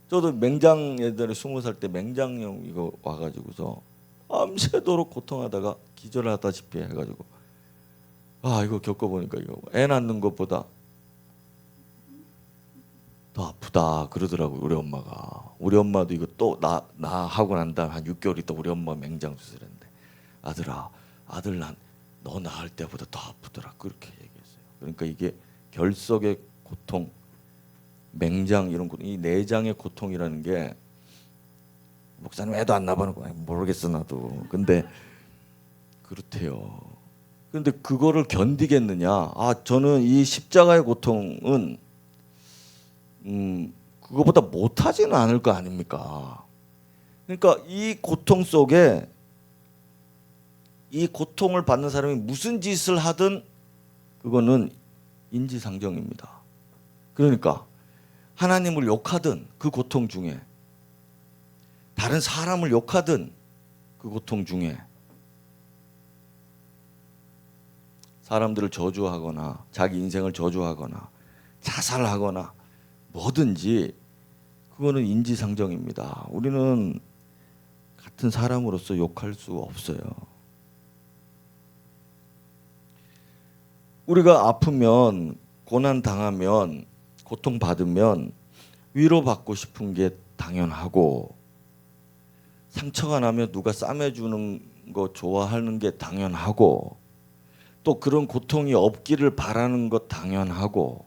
S1: 저도 맹장 예전에 20살 때 맹장염 이거 와가지고서 밤새도록 고통하다가 기절하다시피 해가지고, 아, 이거 겪어보니까 이거 애 낳는 것보다 더 아프다 그러더라고요. 우리 엄마가. 우리 엄마도 이거 또 나 하고 난 다음 한 6개월 있다 우리 엄마 맹장 수술했는데 아들아 아들 너 낳을 때보다 더 아프더라 그렇게 얘기했어요. 그러니까 이게 결석의 고통, 맹장 이런 거, 이 내장의 고통이라는 게 목사님 애도 안 낳아보는 거야 모르겠어 나도. 근데 그렇대요. 근데 그거를 견디겠느냐? 저는 이 십자가의 고통은 그거보다 못하지는 않을 거 아닙니까? 그러니까 이 고통 속에 이 고통을 받는 사람이 무슨 짓을 하든 그거는 인지상정입니다. 그러니까 하나님을 욕하든 그 고통 중에, 다른 사람을 욕하든 그 고통 중에, 사람들을 저주하거나 자기 인생을 저주하거나 자살하거나 뭐든지 그거는 인지상정입니다. 우리는 같은 사람으로서 욕할 수 없어요. 우리가 아프면, 고난 당하면, 고통 받으면 위로받고 싶은 게 당연하고, 상처가 나면 누가 싸매주는 거 좋아하는 게 당연하고, 또 그런 고통이 없기를 바라는 것 당연하고,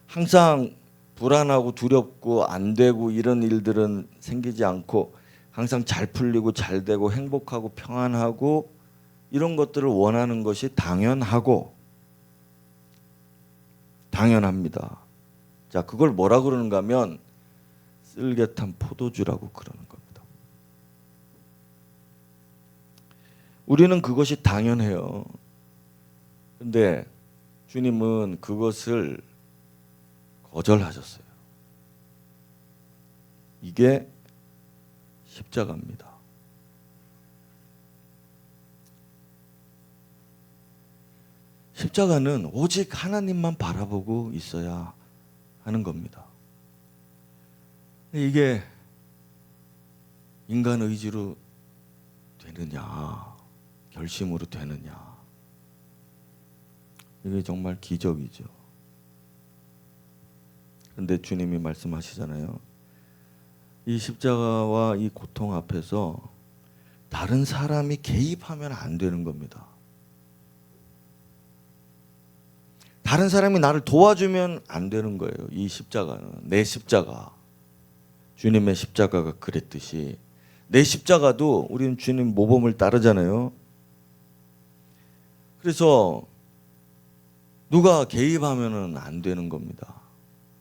S1: 항상 불안하고 두렵고 안 되고 이런 일들은 생기지 않고 항상 잘 풀리고 잘 되고 행복하고 평안하고 이런 것들을 원하는 것이 당연하고 당연합니다. 자, 그걸 뭐라 그러는가 하면 쓸개탄 포도주라고 그러는 겁니다. 우리는 그것이 당연해요. 근데 주님은 그것을 거절하셨어요. 이게 십자가입니다. 십자가는 오직 하나님만 바라보고 있어야 하는 겁니다. 이게 인간 의지로 되느냐, 결심으로 되느냐, 이게 정말 기적이죠. 근데 주님이 말씀하시잖아요. 이 십자가와 이 고통 앞에서 다른 사람이 개입하면 안 되는 겁니다. 다른 사람이 나를 도와주면 안 되는 거예요. 이 십자가는, 내 십자가, 주님의 십자가가 그랬듯이 내 십자가도 우리는 주님 모범을 따르잖아요. 그래서 누가 개입하면 안 되는 겁니다.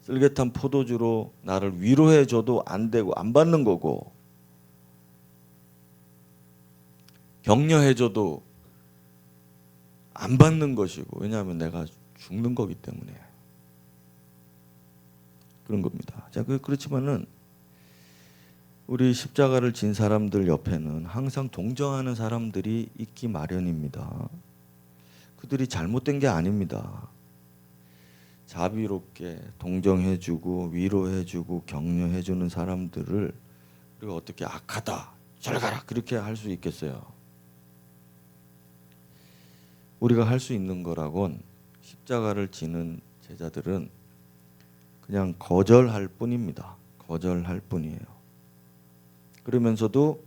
S1: 쓸개탄 포도주로 나를 위로해줘도 안 되고 안 받는 거고, 격려해줘도 안 받는 것이고, 왜냐하면 내가 죽는 거기 때문에 그런 겁니다. 자, 그렇지만은 우리 십자가를 진 사람들 옆에는 항상 동정하는 사람들이 있기 마련입니다. 그들이 잘못된 게 아닙니다. 자비롭게 동정해주고 위로해주고 격려해주는 사람들을 우리가 어떻게 악하다, 잘 가라 그렇게 할 수 있겠어요? 우리가 할 수 있는 거라곤 십자가를 지는 제자들은 그냥 거절할 뿐입니다. 거절할 뿐이에요. 그러면서도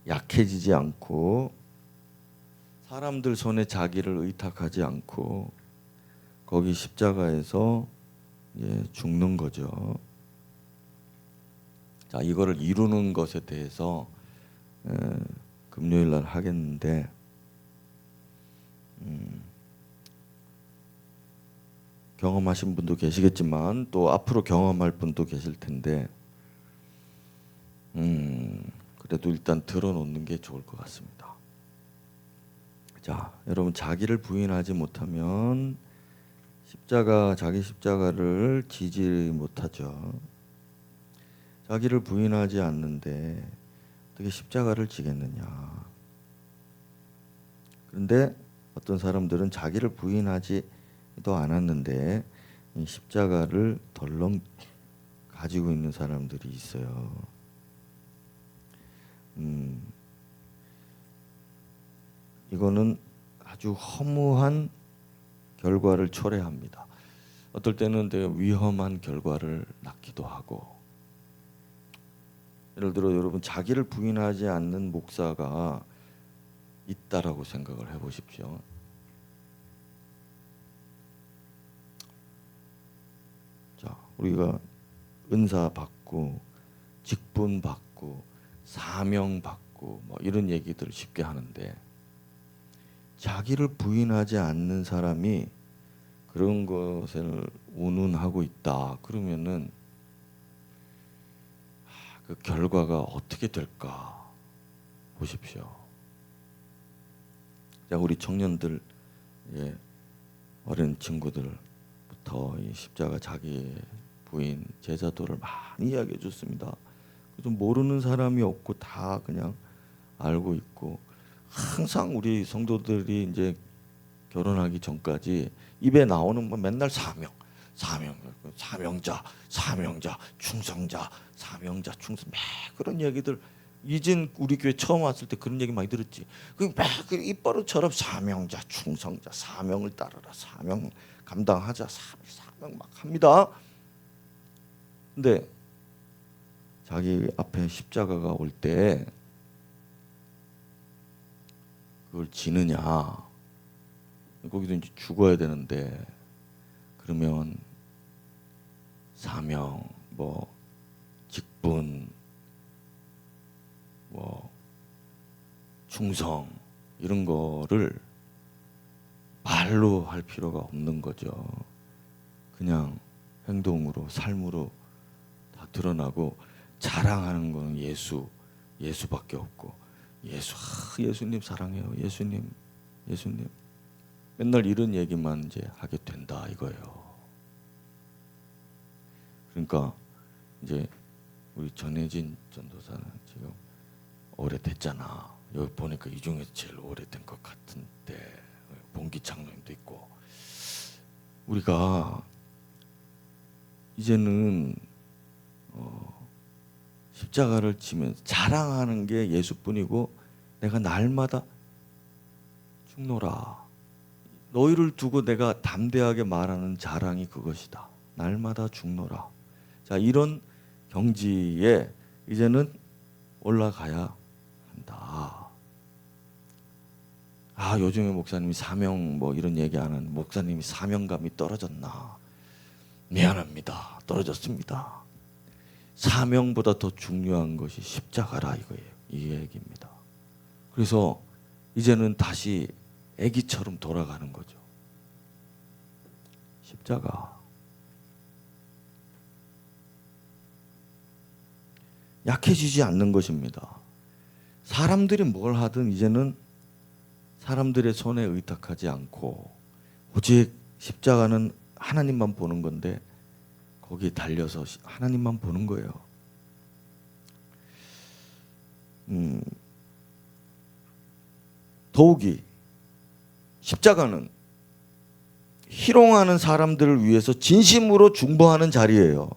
S1: 약해지지 않고 사람들 손에 자기를 의탁하지 않고 거기 십자가에서 죽는 거죠. 자, 이거를 이루는 것에 대해서 금요일 날 하겠는데, 경험하신 분도 계시겠지만 또 앞으로 경험할 분도 계실 텐데, 그래도 일단 들어놓는 게 좋을 것 같습니다. 자, 여러분, 자기를 부인하지 못하면 자기 십자가를 지지 못하죠. 자기를 부인하지 않는데 어떻게 십자가를 지겠느냐. 그런데 어떤 사람들은 자기를 부인하지도 않았는데 이 십자가를 덜렁 가지고 있는 사람들이 있어요. 이거는 아주 허무한 결과를 초래합니다. 어떨 때는 되게 위험한 결과를 낳기도 하고. 예를 들어 여러분 자기를 부인하지 않는 목사가 있다라고 생각을 해보십시오. 자, 우리가 은사 받고 직분 받고 사명 받고 뭐 이런 얘기들 쉽게 하는데 자기를 부인하지 않는 사람이 그런 것을 운운하고 있다. 그러면은 그 결과가 어떻게 될까 보십시오. 자, 우리 청년들, 예, 어린 친구들부터 이 십자가 자기 부인 제자도를 많이 이야기해 줬습니다. 그래서 모르는 사람이 없고 다 그냥 알고 있고 항상 우리 성도들이 이제 결혼하기 전까지 입에 나오는 뭐 맨날 사명자, 충성자, 사명자, 충성 막 그런 얘기들. 이진 우리 교회 처음 왔을 때 그런 얘기 많이 들었지. 그 입버릇처럼 사명자, 충성자, 사명을 따르라, 사명 감당하자, 사명 막 합니다. 근데 자기 앞에 십자가가 올 때 그걸 지느냐? 거기도 이제 죽어야 되는데 그러면 사명, 뭐 직분, 뭐 충성 이런 거를 말로 할 필요가 없는 거죠. 그냥 행동으로, 삶으로 다 드러나고 자랑하는 건 예수밖에 없고 예수님 사랑해요. 예수님. 맨날 이런 얘기만 이제 하게 된다 이거예요. 그러니까 이제 우리 전혜진 전도사는 지금 오래됐잖아. 여기 보니까 이 중에서 제일 오래된 것 같은데 봉기 장로님도 있고 우리가 이제는 십자가를 지면서 자랑하는 게 예수뿐이고 내가 날마다 죽노라. 너희를 두고 내가 담대하게 말하는 자랑이 그것이다. 날마다 죽노라. 자, 이런 경지에 이제는 올라가야 한다. 아, 요즘에 목사님이 사명 뭐 이런 얘기 하는 목사님이 사명감이 떨어졌나? 미안합니다. 떨어졌습니다. 사명보다 더 중요한 것이 십자가라 이거예요. 이 얘기입니다. 그래서 이제는 다시 아기처럼 돌아가는 거죠. 십자가. 약해지지 않는 것입니다. 사람들이 뭘 하든 이제는 사람들의 손에 의탁하지 않고 오직 십자가는 하나님만 보는 건데 거기에 달려서 하나님만 보는 거예요. 더욱이 십자가는 희롱하는 사람들을 위해서 진심으로 중보하는 자리예요.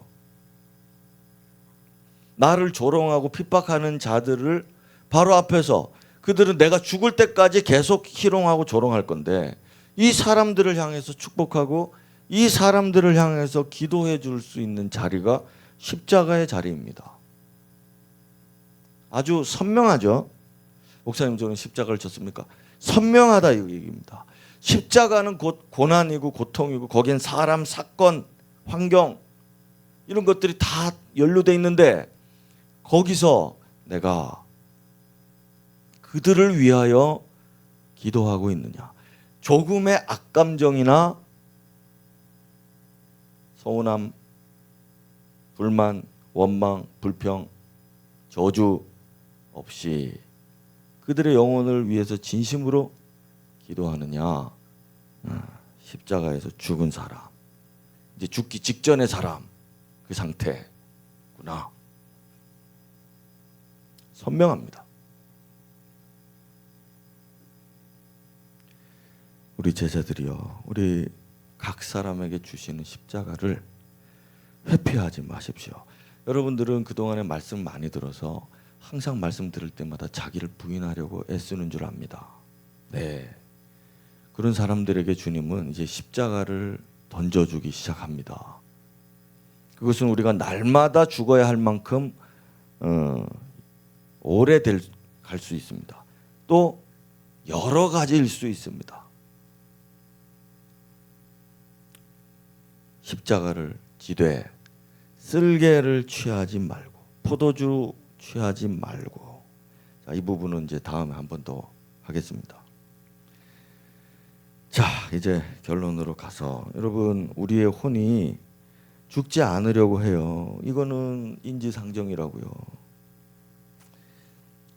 S1: 나를 조롱하고 핍박하는 자들을 바로 앞에서 그들은 내가 죽을 때까지 계속 희롱하고 조롱할 건데 이 사람들을 향해서 축복하고 이 사람들을 향해서 기도해 줄 수 있는 자리가 십자가의 자리입니다. 아주 선명하죠. 목사님 저는 십자가를 졌습니까? 선명하다 이 얘기입니다. 십자가는 곧 고난이고 고통이고 거기엔 사람, 사건, 환경 이런 것들이 다 연루돼 있는데 거기서 내가 그들을 위하여 기도하고 있느냐. 조금의 악감정이나 서운함, 불만, 원망, 불평, 저주 없이 그들의 영혼을 위해서 진심으로 기도하느냐. 십자가에서 죽은 사람, 이제 죽기 직전의 사람, 그 상태구나. 선명합니다. 우리 제자들이요, 우리 각 사람에게 주시는 십자가를 회피하지 마십시오. 여러분들은 그동안에 말씀 많이 들어서 항상 말씀 들을 때마다 자기를 부인하려고 애쓰는 줄 압니다. 네, 그런 사람들에게 주님은 이제 십자가를 던져주기 시작합니다. 그것은 우리가 날마다 죽어야 할 만큼 오래 갈 수 있습니다. 또 여러 가지일 수 있습니다. 십자가를 지되 쓸개를 취하지 말고 포도주 취하지 말고. 자, 이 부분은 이제 다음에 한 번 더 하겠습니다. 자, 이제 결론으로 가서 여러분, 우리의 혼이 죽지 않으려고 해요. 이거는 인지상정이라고요.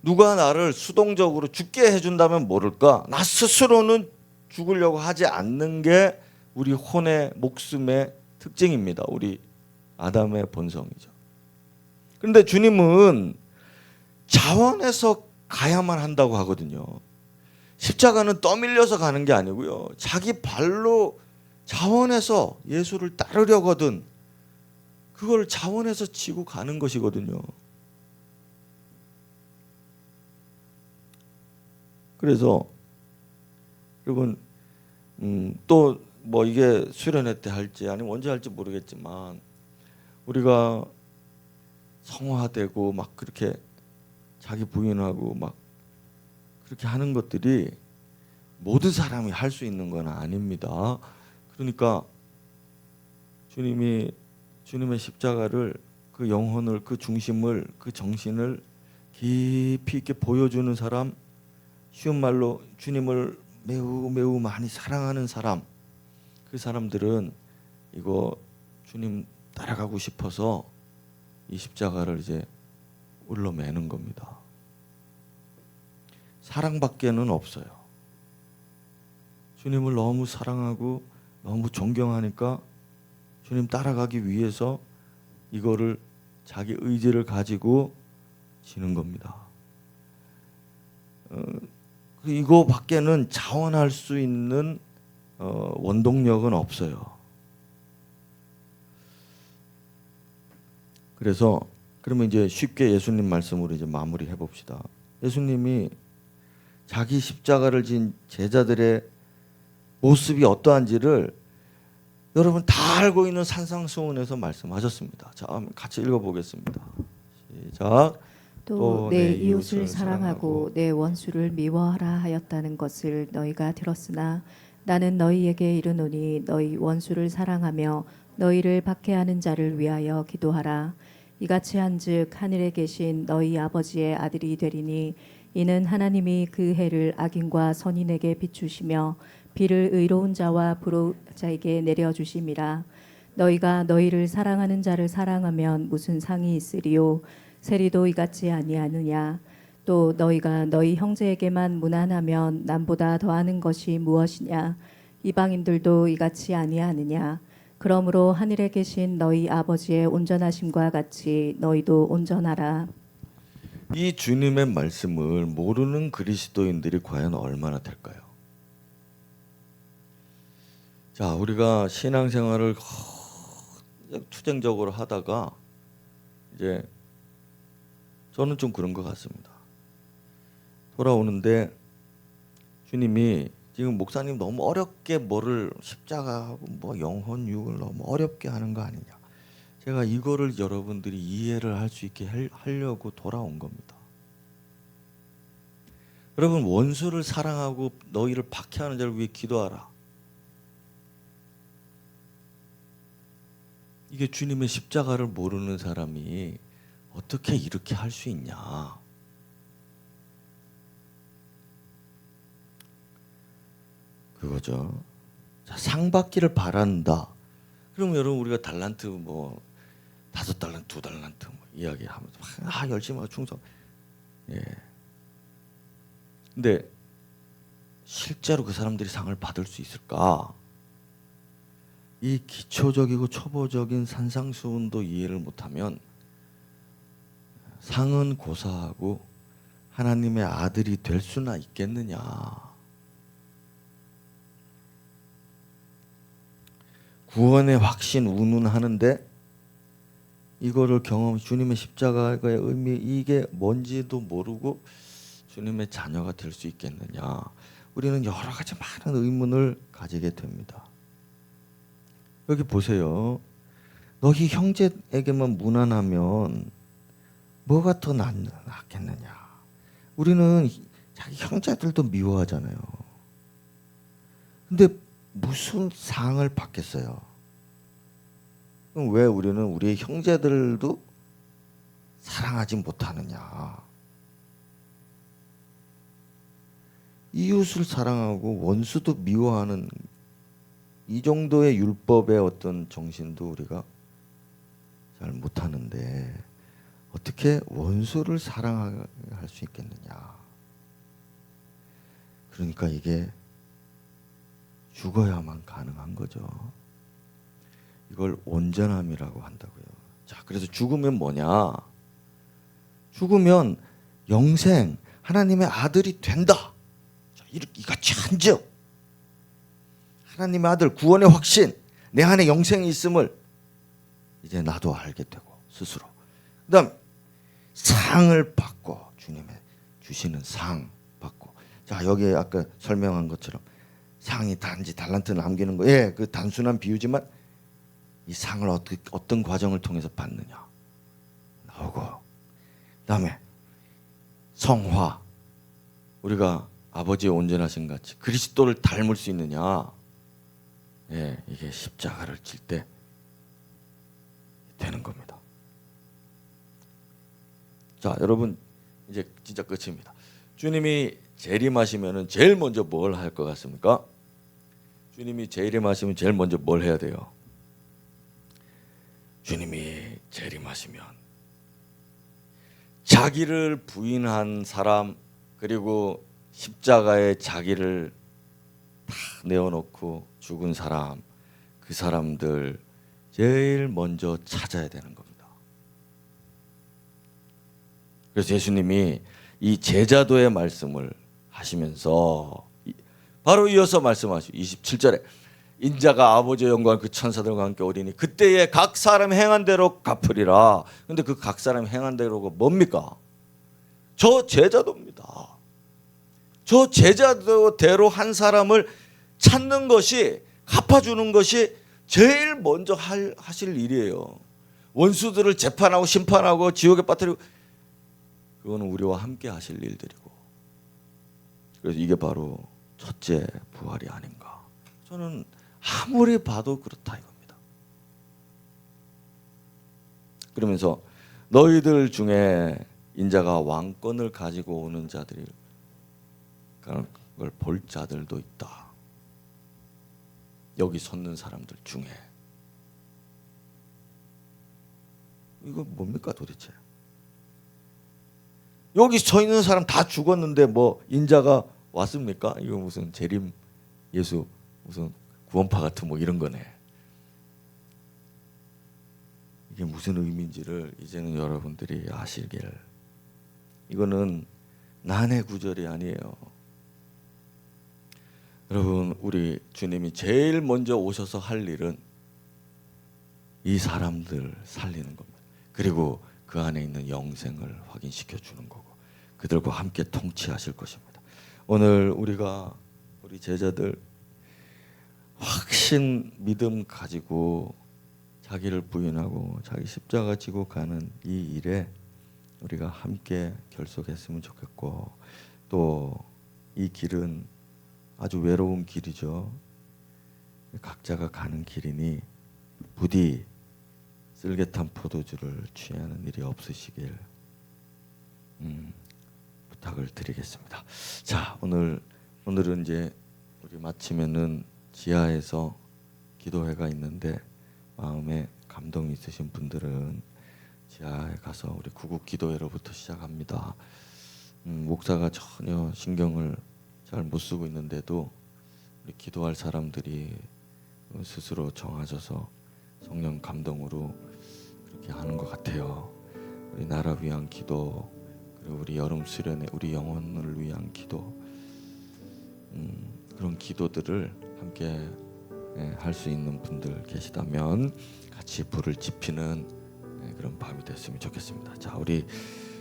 S1: 누가 나를 수동적으로 죽게 해준다면 모를까? 나 스스로는 죽으려고 하지 않는 게 우리 혼의 목숨의 특징입니다. 우리 아담의 본성이죠. 그런데 주님은 자원해서 가야만 한다고 하거든요. 십자가는 떠밀려서 가는 게 아니고요. 자기 발로 자원해서 예수를 따르려거든 그걸 자원해서 지고 가는 것이거든요. 그래서 여러분 또 뭐 이게 수련회 때 할지 아니면 언제 할지 모르겠지만 우리가 성화되고 막 그렇게 자기 부인하고 막 그렇게 하는 것들이 모든 사람이 할 수 있는 건 아닙니다. 그러니까 주님의 십자가를 그 영혼을 그 중심을 그 정신을 깊이 있게 보여주는 사람, 쉬운 말로 주님을 매우 매우 많이 사랑하는 사람, 그 사람들은 이거 주님 따라가고 싶어서 이 십자가를 이제 울러매는 겁니다. 사랑밖에는 없어요. 주님을 너무 사랑하고 너무 존경하니까 주님 따라가기 위해서 이거를 자기 의지를 가지고 지는 겁니다. 이거밖에는 자원할 수 있는 원동력은 없어요. 그래서 그러면 이제 쉽게 예수님 말씀으로 이제 마무리해 봅시다. 예수님이 자기 십자가를 진 제자들의 모습이 어떠한지를 여러분 다 알고 있는 산상수훈에서 말씀하셨습니다. 자, 같이 읽어보겠습니다. 시작.
S2: 또 내 이웃을 사랑하고 내 원수를 미워하라 하였다는 것을 너희가 들었으나 나는 너희에게 이르노니 너희 원수를 사랑하며 너희를 박해하는 자를 위하여 기도하라. 이같이 한즉 하늘에 계신 너희 아버지의 아들이 되리니 이는 하나님이 그 해를 악인과 선인에게 비추시며 비를 의로운 자와 불의한 자에게 내려주심이라. 너희가 너희를 사랑하는 자를 사랑하면 무슨 상이 있으리요? 세리도 이같이 아니하느냐? 또 너희가 너희 형제에게만 무난하면 남보다 더하는 것이 무엇이냐? 이방인들도 이같이 아니하느냐? 그러므로 하늘에 계신 너희 아버지의 온전하심과 같이 너희도 온전하라.
S1: 이 주님의 말씀을 모르는 그리스도인들이 과연 얼마나 될까요? 자, 우리가 신앙생활을 투쟁적으로 하다가 이제 저는 좀 그런 것 같습니다. 돌아오는데 주님이 지금 목사님 너무 어렵게 뭐를 십자가하고 뭐 영혼 유익을 너무 어렵게 하는 거 아니냐. 제가 이거를 여러분들이 이해를 할 수 있게 하려고 돌아온 겁니다. 여러분, 원수를 사랑하고 너희를 박해하는 자를 위해 기도하라. 이게 주님의 십자가를 모르는 사람이 어떻게 이렇게 할 수 있냐. 그거죠. 자, 상 받기를 바란다. 그럼 여러분 우리가 달란트 뭐 5달란트, 2달란트 뭐 이야기하면서 열심히 하고 충성. 예. 근데 실제로 그 사람들이 상을 받을 수 있을까? 이 기초적이고 초보적인 산상수훈도 이해를 못하면 상은 고사하고 하나님의 아들이 될 수나 있겠느냐. 구원의 확신 운운하는데 이거를 주님의 십자가의 의미 이게 뭔지도 모르고 주님의 자녀가 될 수 있겠느냐. 우리는 여러 가지 많은 의문을 가지게 됩니다. 여기 보세요. 너희 형제에게만 무난하면 뭐가 더 낫겠느냐. 우리는 자기 형제들도 미워하잖아요. 근데 무슨 상을 받겠어요? 그럼 왜 우리는 우리의 형제들도 사랑하지 못하느냐? 이웃을 사랑하고 원수도 미워하는 이 정도의 율법의 어떤 정신도 우리가 잘 못하는데 어떻게 원수를 사랑할 수 있겠느냐? 그러니까 이게 죽어야만 가능한 거죠. 이걸 온전함이라고 한다고요. 자, 그래서 죽으면 뭐냐? 죽으면 영생, 하나님의 아들이 된다. 자, 이같이 한즉 하나님의 아들 구원의 확신, 내 안에 영생이 있음을 이제 나도 알게 되고 스스로. 그다음 상을 받고 주님의 주시는 상 받고. 자, 여기에 아까 설명한 것처럼 상이 단지 달란트 남기는 거, 예, 그 단순한 비유지만 이 상을 어떤 과정을 통해서 받느냐 나오고, 그다음에 성화, 우리가 아버지의 온전하신 같이 그리스도를 닮을 수 있느냐, 예, 이게 십자가를 질 때 되는 겁니다. 자, 여러분 이제 진짜 끝입니다. 주님이 재림하시면은 제일 먼저 뭘 할 것 같습니까? 주님이 재림하시면 제일 먼저 뭘 해야 돼요? 주님이 재림하시면 자기를 부인한 사람, 그리고 십자가에 자기를 다 내어놓고 죽은 사람, 그 사람들 제일 먼저 찾아야 되는 겁니다. 그래서 예수님이 이 제자도의 말씀을 하시면서 바로 이어서 말씀하시고 27절에 인자가 아버지의 영광 그 천사들과 함께 오리니 그때에 각 사람 행한 대로 갚으리라. 근데 그 각 사람 행한 대로가 뭡니까? 저 제자도입니다. 저 제자도대로 한 사람을 찾는 것이, 갚아주는 것이 제일 먼저 하실 일이에요. 원수들을 재판하고 심판하고 지옥에 빠뜨리고, 그거는 우리와 함께 하실 일들이고, 그래서 이게 바로 첫째 부활이 아닌가. 저는 아무리 봐도 그렇다 이겁니다. 그러면서 너희들 중에 인자가 왕권을 가지고 오는 자들이 그걸 볼 자들도 있다. 여기 섰는 사람들 중에. 이거 뭡니까 도대체? 여기 서 있는 사람 다 죽었는데 뭐 인자가 왔습니까? 이거 무슨 재림 예수 무슨 구원파 같은 뭐 이런 거네. 이게 무슨 의미인지를 이제는 여러분들이 아시길. 이거는 난해 구절이 아니에요. 여러분, 우리 주님이 제일 먼저 오셔서 할 일은 이 사람들 살리는 겁니다. 그리고 그 안에 있는 영생을 확인시켜 주는 거고, 그들과 함께 통치하실 것입니다. 오늘 우리 제자들 확신, 믿음 가지고 자기를 부인하고 자기 십자가 지고 가는 이 일에 우리가 함께 결속했으면 좋겠고, 또 이 길은 아주 외로운 길이죠. 각자가 가는 길이니 부디 쓸개탄 포도주를 취하는 일이 없으시길 부탁을 드리겠습니다. 자, 오늘은 이제 우리 마치면은 지하에서 기도회가 있는데, 마음에 감동이 있으신 분들은 지하에 가서 우리 구국 기도회로부터 시작합니다. 목사가 전혀 신경을 잘 못 쓰고 있는데도 우리 기도할 사람들이 스스로 정하셔서 성령 감동으로 그렇게 하는 것 같아요. 우리 나라 위한 기도, 그리고 우리 여름 수련회, 우리 영혼을 위한 기도, 그런 기도들을 함께 할 수 있는 분들 계시다면 같이 불을 지피는 그런 밤이 됐으면 좋겠습니다. 자, 우리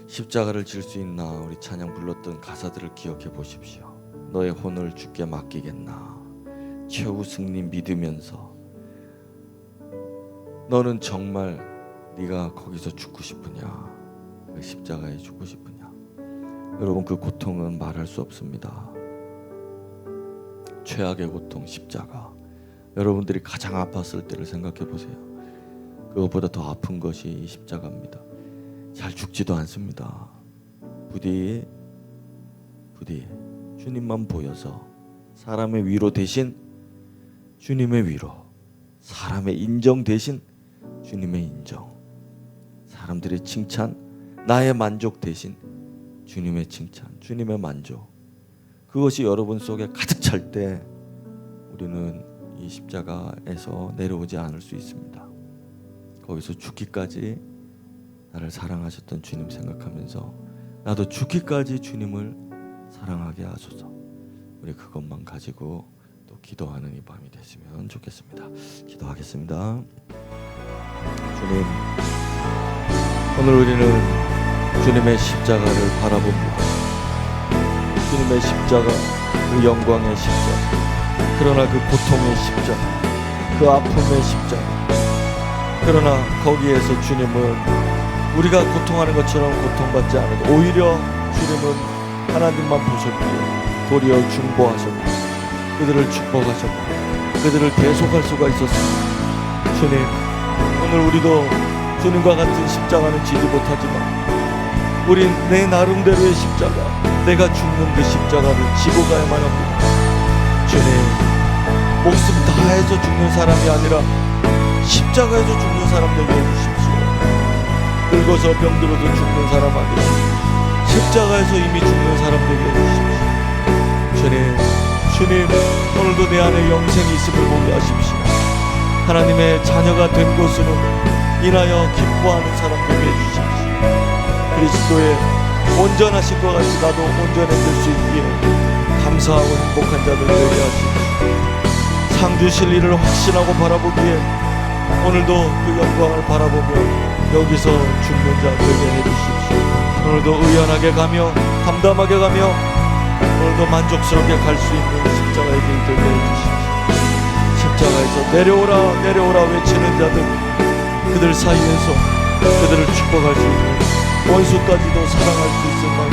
S1: 십자가를 질 수 있나, 우리 찬양 불렀던 가사들을 기억해 보십시오. 너의 혼을 주께 맡기겠나, 최후 승리 믿으면서 너는 정말 네가 거기서 죽고 싶으냐? 그 십자가에 죽고 싶으냐? 여러분, 그 고통은 말할 수 없습니다. 최악의 고통, 십자가. 여러분들이 가장 아팠을 때를 생각해 보세요. 그것보다 더 아픈 것이 이 십자가입니다. 잘 죽지도 않습니다. 부디 주님만 보여서 사람의 위로 대신 주님의 위로, 사람의 인정 대신 주님의 인정, 사람들의 칭찬, 나의 만족 대신 주님의 칭찬, 주님의 만족, 그것이 여러분 속에 가득 찰 때 우리는 이 십자가에서 내려오지 않을 수 있습니다. 거기서 죽기까지 나를 사랑하셨던 주님 생각하면서 나도 죽기까지 주님을 사랑하게 하소서. 우리 그것만 가지고 또 기도하는 이 밤이 됐으면 좋겠습니다. 기도하겠습니다. 주님, 오늘 우리는 주님의 십자가를 바라봅니다. 주님의 십자가, 그 영광의 십자가, 그러나 그 고통의 십자가, 그 아픔의 십자가, 그러나 거기에서 주님은 우리가 고통하는 것처럼 고통받지 않아도 오히려 주님은 하나님만 보셨기에 도리어 중보하셨고 그들을 축복하셨고 그들을 대속할 수가 있었습니다. 주님, 오늘 우리도 주님과 같은 십자가는 지지 못하지만 우린 내 나름대로의 십자가, 내가 죽는 그 십자가를 지고 가야만 합니다. 주님, 목숨 다해서 죽는 사람이 아니라 십자가에서 죽는 사람 되게 해주십시오. 늙어서 병들어도 죽는 사람 아니라 십자가에서 이미 죽는 사람 되게 해주십시오. 주님, 오늘도 내 안에 영생이 있음을 보게 하십시오. 하나님의 자녀가 된 것으로 인하여 기뻐하는 사람 되게 해주십시오. 그리스도의 온전하신 것 같이 나도 온전해질 수 있기에 감사하고 행복한 자들 되게 하십시오. 상 주실 일을 확신하고 바라보기에 오늘도 그 영광을 바라보며 여기서 죽는 자 되게 해주십시오. 오늘도 의연하게 가며 담담하게 가며 오늘도 만족스럽게 갈 수 있는 십자가의 길 되게 해주십시오. 십자가에서 내려오라 내려오라 외치는 자들, 그들 사이에서 그들을 축복할 수 있는 원수까지도 사랑할 수 있을 만한